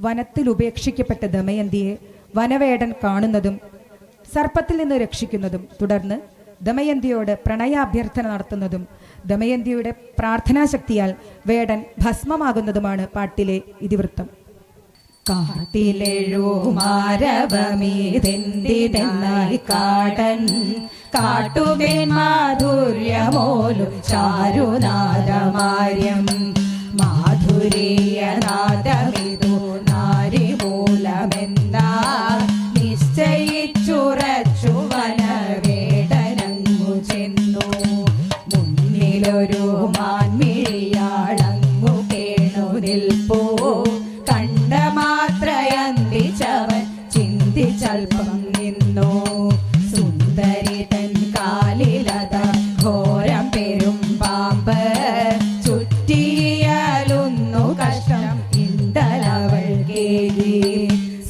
വനത്തിൽ ഉപേക്ഷിക്കപ്പെട്ട ദമയന്തിയെ വനവേടൻ കാണുന്നതും സർപ്പത്തിൽ നിന്ന് രക്ഷിക്കുന്നതും തുടർന്ന് ദമയന്തിയോട് പ്രണയാഭ്യർത്ഥന നടത്തുന്നതും ദമയന്തിയുടെ പ്രാർത്ഥനാശക്തിയാൽ വേടൻ ഭസ്മമാകുന്നതുമാണ് പാട്ടിലെ ഇതിവൃത്തം. കാട്ടിലെഴുമാരവമീതെന്തിതെന്നായി കാടൻ കാട്ടുപെൺ മാധുര്യമോലും ചാരുനാദമാര്യം മാധുരീയനാദമിതു നാരിമൂലമെന്നാ നിശ്ചയിച്ചുറച്ചു വനവേടനങ്ങു ചെന്നു. മുന്നിലൊരു മാൻമിഴിയാളങ്ങു കേണു നിൽപ്പൂ കണ്ട മാത്രയന്തിച്ചവൻ ചിന്തിച്ചൽപ്പം നിന്നു. സുന്ദരി തൻ കാലിലത ഘോരം പെരും പാമ്പ് ചുറ്റിയാലൊന്നു കഷ്ടം ഇണ്ടലവൾ കേരി.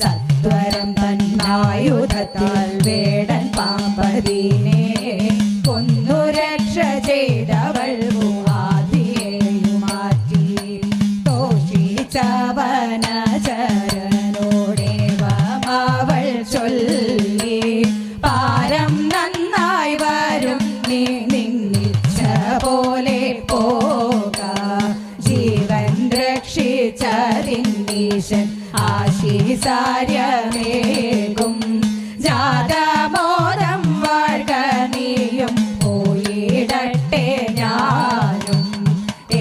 സത്വരം തന്നായുധത്താൽ വേടൻ പാമ്പതിനെ കൊന്നു രക്ഷ ചെയ്തവൾ ആദിയേയു മാറ്റി. തോഷിച്ചവനചരനോടേവമവൾ ചൊല്ലി പാരം നന്നായി വരും നീ നിന്നിച്ച പോലെ പോക. ജീവൻ രക്ഷിച്ചതിന്നീശൻ ആശീസാര്യമേകും ജാതമോദം വാഴ്ക നീയും പോയിടട്ടെ ഞാനും.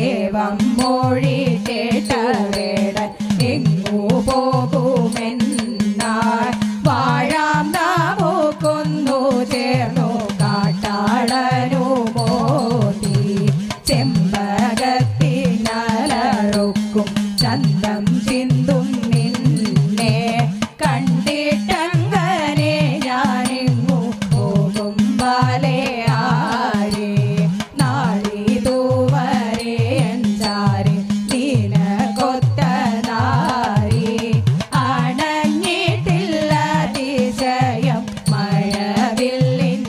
ഏവം മൊഴി കേട്ട വേടൻ എങ്ങു പോകുമെന്നാൾ വാഴാം നാമുക്കൊന്നു ചേർന്നു കാട്ടാളനു മോദി. ചെമ്പകത്തിനലറുക്കും ചന്തം ചിന്തും നിന്നെ കണ്ടിട്ടങ്ങനെ ഞാനിങ്ങു പോകും ബാലേ ആരേ. നാളിതുവരെ എഞ്ചാരി നീനകൊത്ത നാരി അണഞ്ഞിട്ടില്ല അതിശയം മഴവില്ലിനഴകി.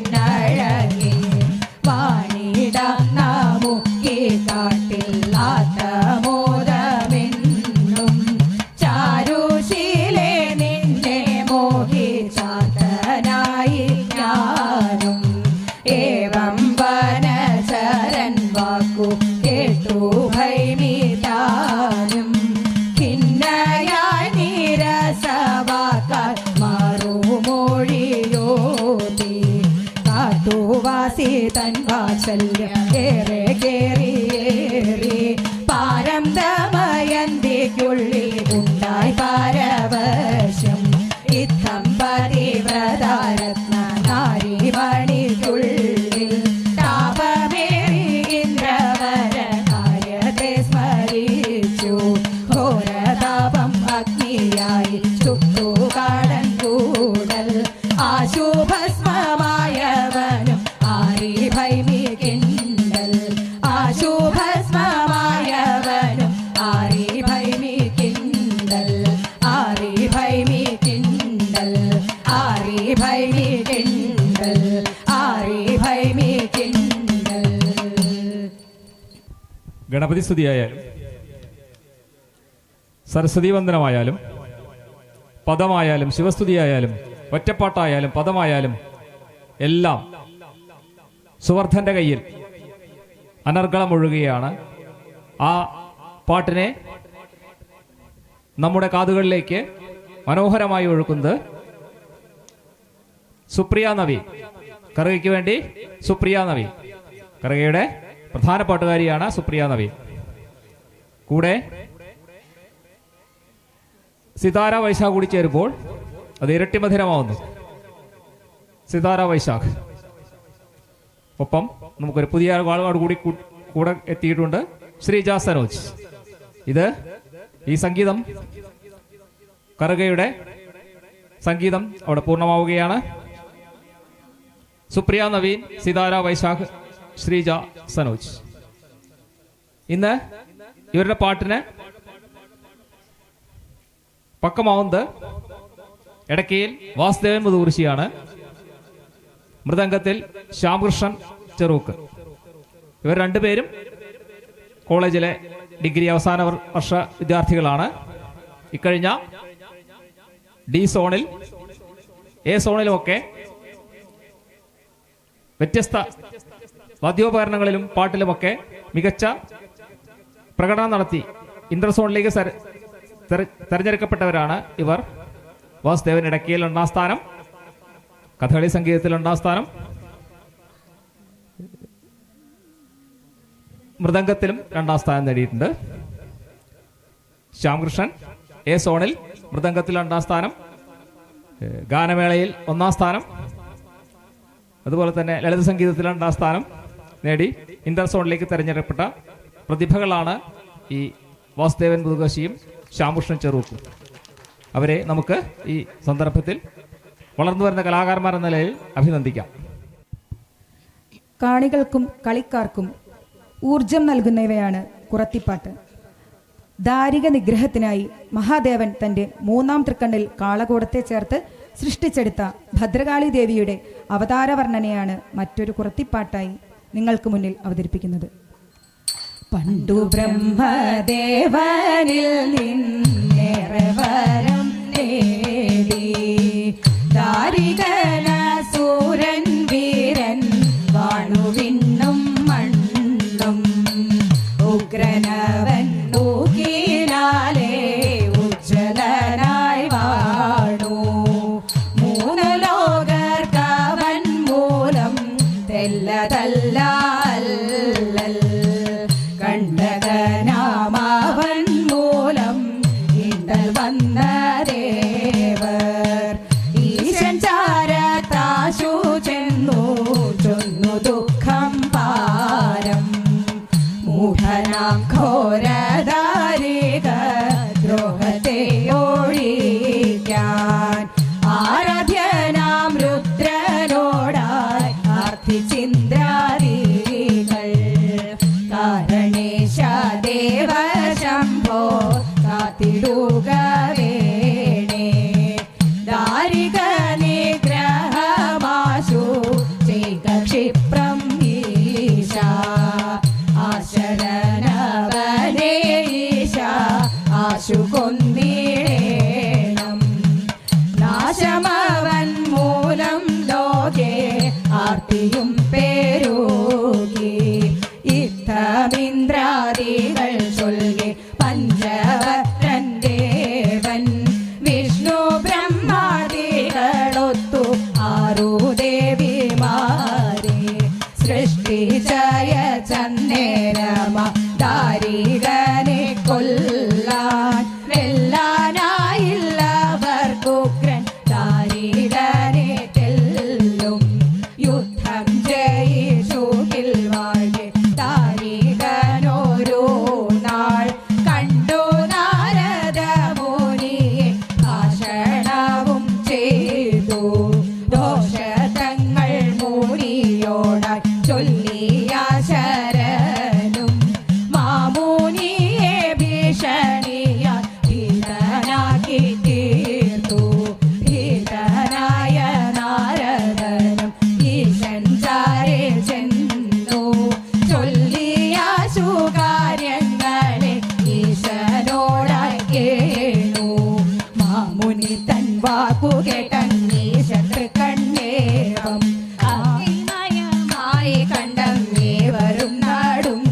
വാണിടാം നാമുക്കി കാട്ടില്ലാത്ത മോദമെന്നും ചാരുശീലേ നിന്നെ മോഹിച്ചാത്തനായി ഞാനും. ഏവം വനചരൻ വാക്കു കേട്ടു ഭൈമിതാനും ഖിന്നയായി നീരസവാക്കാൽ മറുമൊഴിയോതി. കാട്ടുവാസി തൻ വാത്സല്യം ഏറെ കേറിയേറി പാരം ദമയന്തിക്കുള്ളിൽ ഉണ്ടായി പാരവശ്യം. ഇത്തം പതിവ്രതാരത്ന നാരിമണിക്കുള്ളിൽ താപമേറി ഇന്ദ്രവര കാര്യത്തെ സ്മരിച്ചു. ഘോരതാപം അഗ്നിയായി ചുട്ടു കാടൻ കൂടൽ ആശുഭസ്മമായവനും ആരി ഭൈമികിണ്ടൽ. ആശുഭസ്മമായവനും ആരി ഭൈമികിണ്ടൽ. ആരി ഭൈമികിണ്ടൽ. ആരി ഭൈമികിണ്ടൽ. ആരി ഭൈമികിണ്ടൽ. ഗണപതി സ്തുതിയായാലും സരസ്വതി വന്ദനമായാലും പദമായാലും ശിവസ്തുതിയായാലും ഒറ്റപ്പാട്ടായാലും പദമായാലും എല്ലാം സുവർദ്ധന്റെ കയ്യിൽ അനർഗളം ഒഴുകുകയാണ്. ആ പാട്ടിനെ നമ്മുടെ കാതുകളിലേക്ക് മനോഹരമായി ഒഴുക്കുന്നത് സുപ്രിയ നവി. കറുകയ്ക്ക് വേണ്ടി സുപ്രിയ നവി, കറുകയുടെ പ്രധാന പാട്ടുകാരിയാണ് സുപ്രിയ നവി. കൂടെ സിതാര വൈശാഖ് കൂടി ചേരുമ്പോൾ അത് ഇരട്ടി മധുരമാവുന്നു. സിതാര വൈശാഖ്. ഒപ്പം നമുക്കൊരു പുതിയ ആളുകൾ കൂടി കൂടെ എത്തിയിട്ടുണ്ട്, ശ്രീജ സനോജ്. ഇത് ഈ സംഗീതം കറുകയുടെ സംഗീതം അവിടെ പൂർണ്ണമാവുകയാണ്. സുപ്രിയ നവീൻ, സിതാര വൈശാഖ്, ശ്രീജ സനോജ്. ഇന്ന് ഇവരുടെ പാട്ടിന് പക്കമാവുന്നത് എടക്കയിൽ വാസുദേവൻ മുതുകുറിശിയാണ്. മൃദംഗത്തിൽ ശ്യാമകൃഷ്ണൻ ചെറൂക്ക്. ഇവർ രണ്ടുപേരും കോളേജിലെ ഡിഗ്രി അവസാന വർഷ വിദ്യാർത്ഥികളാണ്. ഇക്കഴിഞ്ഞ ഡി സോണിൽ എ സോണിലുമൊക്കെ വ്യത്യസ്ത വാദ്യോപകരണങ്ങളിലും പാട്ടിലുമൊക്കെ മികച്ച പ്രകടനം നടത്തി ഇന്റർ സോണിലേക്ക് തെരഞ്ഞെടുക്കപ്പെട്ടവരാണ് ഇവർ. വാസുദേവൻ ഇടയ്ക്കയിൽ 2ാം സ്ഥാനം, കഥകളി സംഗീതത്തിൽ 2ാം സ്ഥാനം, മൃദംഗത്തിലും 2ാം സ്ഥാനം നേടിയിട്ടുണ്ട്. ശ്യാംകൃഷ്ണൻ എ സോണിൽ മൃദംഗത്തിൽ 2ാം സ്ഥാനം, ഗാനമേളയിൽ 1ാം സ്ഥാനം, അതുപോലെ തന്നെ ലളിത സംഗീതത്തിൽ 2ാം സ്ഥാനം നേടി ഇന്റർ സോണിലേക്ക് തെരഞ്ഞെടുക്കപ്പെട്ട പ്രതിഭകളാണ് ഈ വാസുദേവൻ പുതുകോശിയും ശ്യാംകൃഷ്ണൻ ചെറുക്കും. അവരെ നമുക്ക് ഈ സന്ദർഭത്തിൽ വളർന്നു വരുന്ന കലാകാരന്മാർ എന്ന നിലയിൽ അഭിനന്ദിക്കാം. കാണികൾക്കും കളിക്കാർക്കും ഊർജം നൽകുന്നവയാണ് കുറത്തിപ്പാട്ട്. ദാരിക നിഗ്രഹത്തിനായി മഹാദേവൻ തന്റെ 3ാം തൃക്കണ്ണിൽ കാളകൂടത്തെ ചേർത്ത് സൃഷ്ടിച്ചെടുത്ത ഭദ്രകാളി ദേവിയുടെ അവതാര വർണ്ണനയാണ് മറ്റൊരു കുറത്തിപ്പാട്ടായി നിങ്ങൾക്ക് മുന്നിൽ അവതരിപ്പിക്കുന്നത്. പണ്ടു ബ്രഹ്മദേവനിൽ നിന്നേറെ വരം നേടി ദാരികന സൂരൻ വീരൻ വാണുവിണ്ണും മണ്ണും ഉഗ്രനവൻ ൂക്കിനാലേ ഉജ്ജ്വലനായി വാണു 3 ലോകർക്കവൻ മൂലം തെല്ലതല്ല കണ്ടകനാമവൻ മൂലം ഇണ്ടൽ വന്ന ദേവർ ഈശൻ ചാരത്താശു ചെന്നു ചൊന്നു ദുഃഖം പാരം മൂഢനാം ഘോരധാരിക ദ്രോഹത്തെ ഒഴിക്കാൻ ആരാധ്യനാം രുദ്രനോടായി ആർത്തിചിന്ദ്രാദികൾ കാരണേശ ദേവ ശംഭോ കാത്തിടുക വേണേ ദാരിക നിഗ്രഹമാശു ചെയ്ക ക്ഷിപ്രം ഈശ ആശരണവനേ ഈശ ആശു കൊന്നിടേണം നാശമവൻ മൂലം ലോകെ ആർത്തിയും പേരുകി ഇത്തമിന്ദ്രാദികൾ ചൊൽകെ പഞ്ചവക്രൻ ദേവൻ വിഷ്ണു ബ്രഹ്മാദികളൊത്തു 6 ദേവിമാരെ സൃഷ്ടി ജയ ചന്നേരമ ദാരികനെ കൊല്ലാൻ വെല്ലാനായില്ലവർക്കുഗ്രൻ ദാരികനെ തെല്ലും യുദ്ധം ജയിച്ചുകിൽ വാഴെ ദാരികനോരോ നാൾ കണ്ടു നാരദ മുനിയെ ഭാഷണവും ചെയ്തു ദോഷതങ്ങൾ മുനിയോടായി ചൊല്ലിയ ശരനും മാമുനിയെ ഭീഷണിയാൽ ഭീതനാക്കി തീർത്തു ഭീതനായ നാരദനും ഈശൻ ചാരെ ചെന്നു ചൊല്ലിയ സുകാര്യങ്ങളെ ഈശനോടായി കേണു മാമുനി തൻ വാക്കു കേട്ടങ്ങീ ശത്രുക്കണ്ണേവം മായി കണ്ടങ്ങേവരും നാടും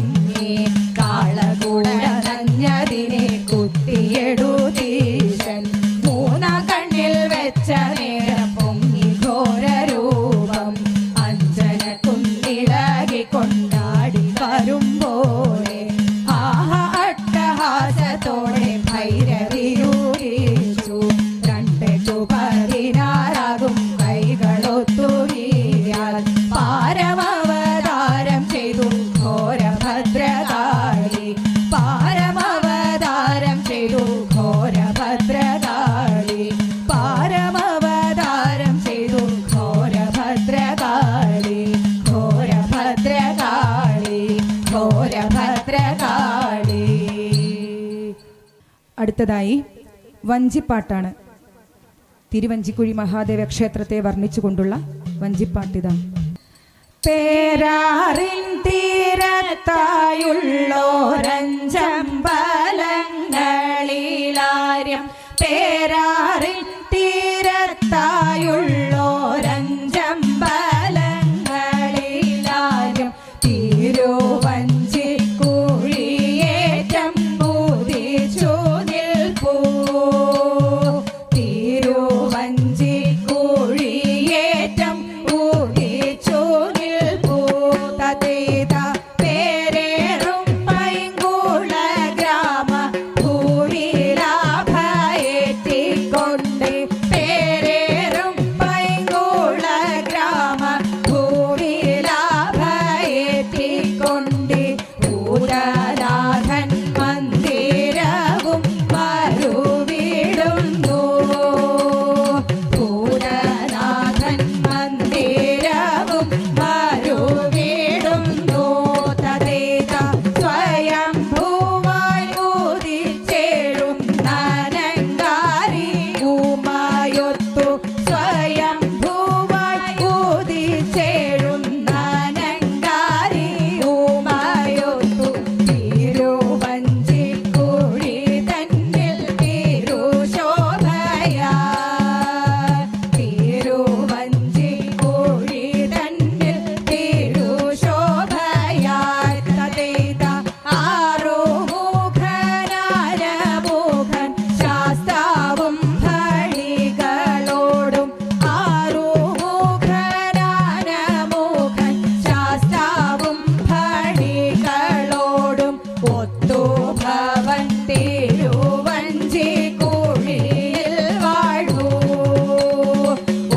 കാളകൂട നഞ്ഞതിനെ കുത്തിയെടുത്തീശൻ 3ാം കണ്ണിൽ വെച്ച നേരം പൊങ്ങി ഘോരരൂപം അഞ്ജന കുന്നിളകി കൊണ്ടാടി വരുമ്പോലെ ആഹ അട്ടഹാസത്തോടെ ഭൈരവിയൂരിച്ചു 216 കൈകളൊത്തുകീയാൽ പാരമവതാരം ചെയ്തു ഘോരഭദ്രകാളി പാരമവതാരം ചെയ്തു ഘോരഭദ്രകാളി പാരമവതാരം ചെയ്തു ഘോരഭദ്രകാളി ഘോരഭദ്രകാളി ഘോരഭദ്രകാളി. അടുത്തതായി വഞ്ചിപ്പാട്ടാണ്. തിരുവഞ്ചിക്കുഴി മഹാദേവ ക്ഷേത്രത്തെ വർണ്ണിച്ചുകൊണ്ടുള്ള വഞ്ചിപ്പാട്ടിതാണ്. പേരാറിൻ തീരത്തായുള്ളോരഞ്ചമ്പലങ്ങളിലാര്യം ചേരാറിൽ തീരത്തായുള്ളോരഞ്ചമ്പലങ്ങളിലാരും തിരുവഞ്ചി കുഴിയേറ്റം ഉദിച്ചു നിൽപ്പൂ. തിരുവഞ്ചി കുഴിയേറ്റം ഉദിച്ചു നിൽപ്പൂ. തതേത പേരേറും പൈങ്കുള ഗ്രാമ ഭൂവിലാഭയേറ്റിക്കൊണ്ട് പേരേറും പൈങ്കുള ഗ്രാമ ഭൂവിലാഭയേറ്റിക്കൊണ്ട് ഭൂതനാഥൻ മന്ദിരവും മരുവിടുന്നു. ഭൂതനാഥൻ മന്ദിരവും മരുവിടുന്നു. തതേത സ്വയം ഭൂവായി ഉദിച്ചേഴും നനങ്കാരി ഉമായൊത്തു. സ്വയം ഭൂവായി ഉദിച്ചേഴും നനങ്കാരി ഉമായൊത്തു. തിരുവഞ്ചി കുഴി തന്നിൽ തിരുശോഭയാ. തിരുവഞ്ചി കുഴി തന്നിൽ തിരുശോഭയാ. തതേത ആറുമുഖനാരമുഖൻ ശാസ്താവും ഫണികളോടും. ആറുമുഖനാരമുഖൻ ശാസ്താവും ഫണികളോടും ഒത്തു ഭവൻ തിരുവഞ്ചി കുഴിയിൽ വാഴൂ.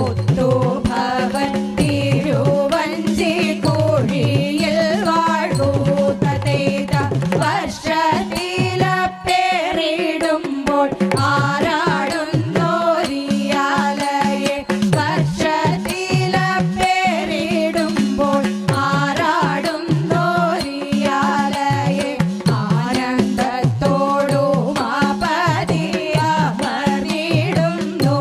ഒത്തു ഭവൻ തിരുവഞ്ചി കുഴിയിൽ വാഴൂ. തതേത വർഷത്തിലപ്പേറിടുമ്പോൾ ആറാടുന്നോരിയാലയെ. വർഷത്തിലപ്പേറിടുമ്പോൾ ആറാടുന്നോരിയാലയെ. ആനന്ദത്തോടും ആപതി അമർന്നിടുന്നു.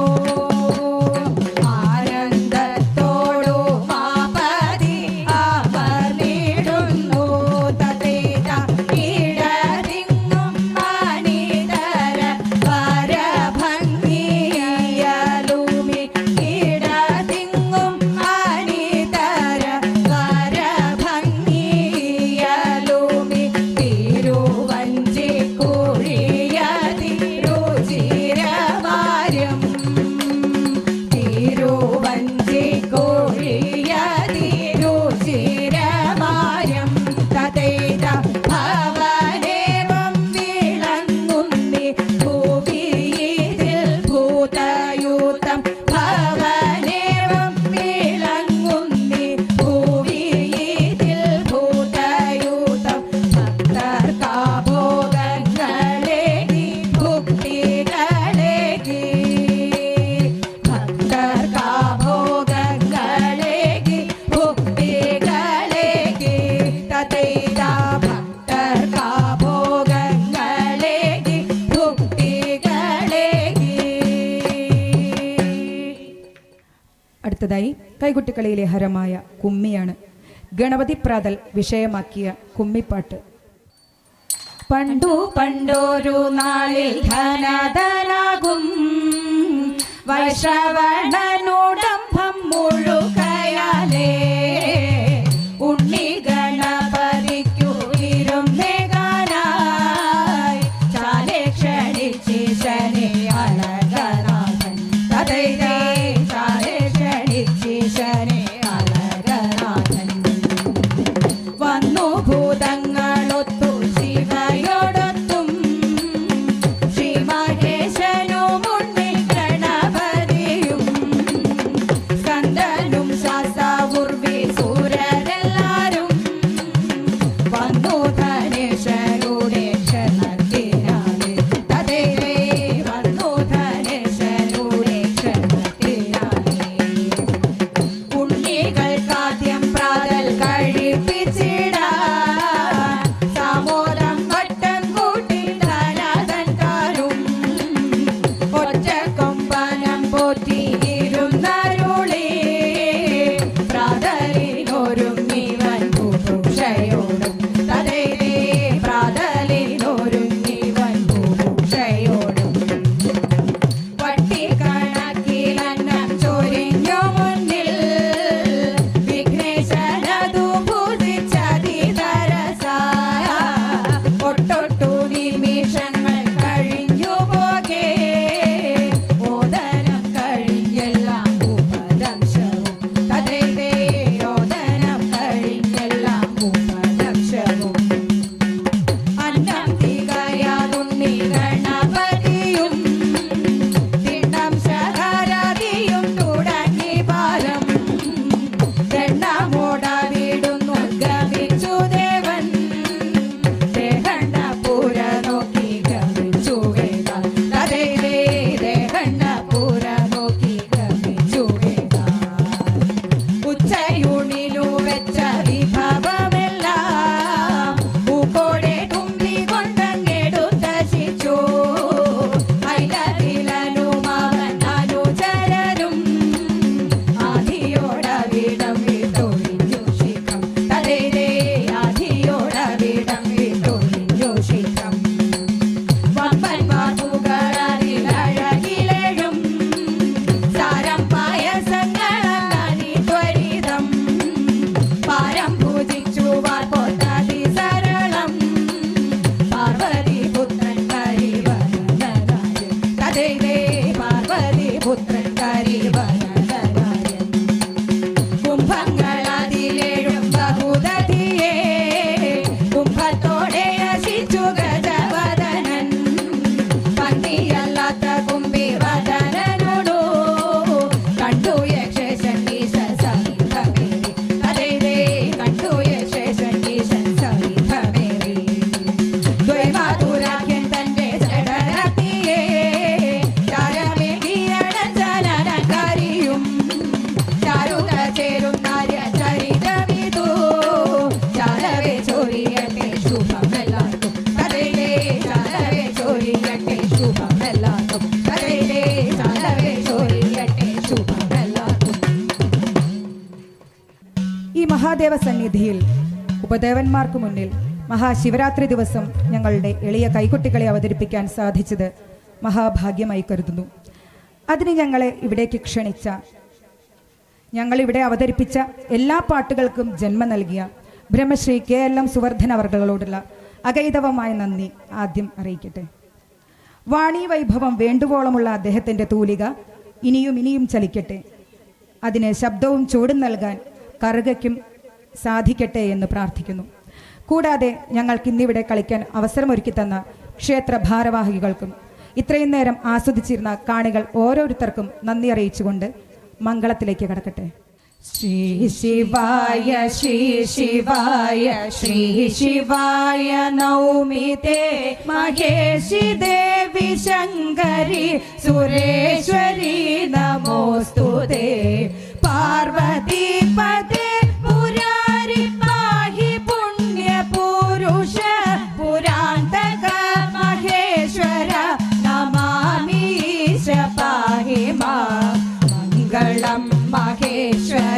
ആനന്ദത്തോടും ആപതി അമർന്നിടുന്നു. തതേത ഇടതിങ്ങും മണിതര വരഭംഗിയലുമി. ഇടതിങ്ങും മണിതര വരഭംഗിയലുമി. തിരുവഞ്ചി കുഴിയതി രുചിരവാര്യം. തിരുവഞ്ചി കുഴിയതി രുചിരവാര്യം. തതേത ഭവനേവം വിളങ്ങുന്നി ഭൂമിയിൽ ഭൂതയൂതം. ഭവനേവം വിളങ്ങുന്നി ഭൂമിയിൽ ഭൂതയൂതം. ഭക്തർക്കാഭോഗങ്ങളേകി ഭുക്തികളേകി. ഭക്തർക്കാഭോഗങ്ങളേകി ഭുക്തികളേകി. തതേത ഭക്തർക്കാഭോഗങ്ങളേകി ഭുക്തികളേകി. അടുത്തതായി കൈകൊട്ടിക്കളിയിലെ ഹരമായ കുമ്മിയാണ്. ഗണപതി പ്രാതൽ വിഷയമാക്കിയ കുമ്മിപ്പാട്ട്. പണ്ടു പണ്ടൊരു നാളിൽ ധനധനാകും വൈശ്രവണനുടംഭം മുഴുകയാലേ. ഉണ്ണി ഗണപതിക്കു ഇരുന്നേകാനായി ചാലെ ക്ഷണിച്ചീശനെ അളകനാഥൻ. തതൈതേ ചാലെ ക്ഷണിച്ചീശനെ അളകനാഥൻ. വന്നു ഭൂതങ്ങളൊത്തു ശിവയോടൊത്തും ശ്രീ മഹേശനും ഉണ്ണി ഗണപതിയും സ്കന്ദനും ശാസ്താവുർവി സൂരരെല്ലാരും വന്നു ധനേശരുടെ ക്ഷണത്തിനാല്. തതേ വന്നു ധനേശരുടെ ക്ഷണത്തിനാല്. വരദരാജൻ കുംഭങ്ങളതിലേഴും ബഹുദധിയേ കുംഭത്തോടെ അശിച്ചു ഗജവദനൻ പന്തിയല്ലാത്ത കുംഭിവദനനോടു കണ്ടു യക്ഷേശൻ ഈശൻ സഹിതമേറി അതേ കണ്ടു യക്ഷേശൻ ഈശൻ സഹിതമേറി ദ്വൈമാതുരാഖ്യൻ തന്റെ ജഡരത്തിയേ ചാരമേകിയടഞ്ചലനകരിയും ചാരുത ചേരും നാര്യചരിതമിതു ചാരവേ ചോരിയട്ടെ ശുഭമെല്ലാവർക്കും കഥയിലേ ചാരവേ ചോരിയട്ടെ ശുഭമെല്ലാവർക്കും കഥയിലേ ചാരവേ ചോരിയട്ടെ ശുഭമെല്ലാവർക്കും. ഈ മഹാദേവ സന്നിധിയിൽ ഉപദേവന്മാർക്ക് മുന്നിൽ മഹാശിവരാത്രി ദിവസം ഞങ്ങളുടെ എളിയ കൈകുട്ടികളെ അവതരിപ്പിക്കാൻ സാധിച്ചത് മഹാഭാഗ്യമായി കരുതുന്നു. അതിന് ഞങ്ങളെ ഇവിടേക്ക് ക്ഷണിച്ച, ഞങ്ങളിവിടെ അവതരിപ്പിച്ച എല്ലാ പാട്ടുകൾക്കും ജന്മം നൽകിയ ബ്രഹ്മശ്രീ KLM സുവർദ്ധൻ അവർകളോടുള്ള അകൈതവമായ നന്ദി ആദ്യം അറിയിക്കട്ടെ. വാണി വൈഭവം വേണ്ടുവോളമുള്ള അദ്ദേഹത്തിൻ്റെ തൂലിക ഇനിയും ഇനിയും ചലിക്കട്ടെ. അതിന് ശബ്ദവും ചൂടും നൽകാൻ കറുകയ്ക്കും സാധിക്കട്ടെ എന്ന് പ്രാർത്ഥിക്കുന്നു. കൂടാതെ ഞങ്ങൾക്ക് ഇന്നിവിടെ കളിക്കാൻ അവസരമൊരുക്കി തന്ന ക്ഷേത്ര ഭാരവാഹികൾക്കും ഇത്രയും നേരം ആസ്വദിച്ചിരുന്ന കാണികൾ ഓരോരുത്തർക്കും നന്ദി അറിയിച്ചുകൊണ്ട് മംഗളത്തിലേക്ക് കടക്കട്ടെ. ശ്രീ ശിവായ ശ്രീ ശിവായ ശ്രീ ശിവായ നൗമിതേ മഹേശി ദേവി ശങ്കരി സുരേശ്വരി നമോസ്തുതേ പാർവതി പദേ പുരാരി പാഹി പുണ്യ പുരുഷ പുരാന്തക മഹേശ്വര നമാമി ഈശ പാഹി മാ മംഗളം മഹേശ്വര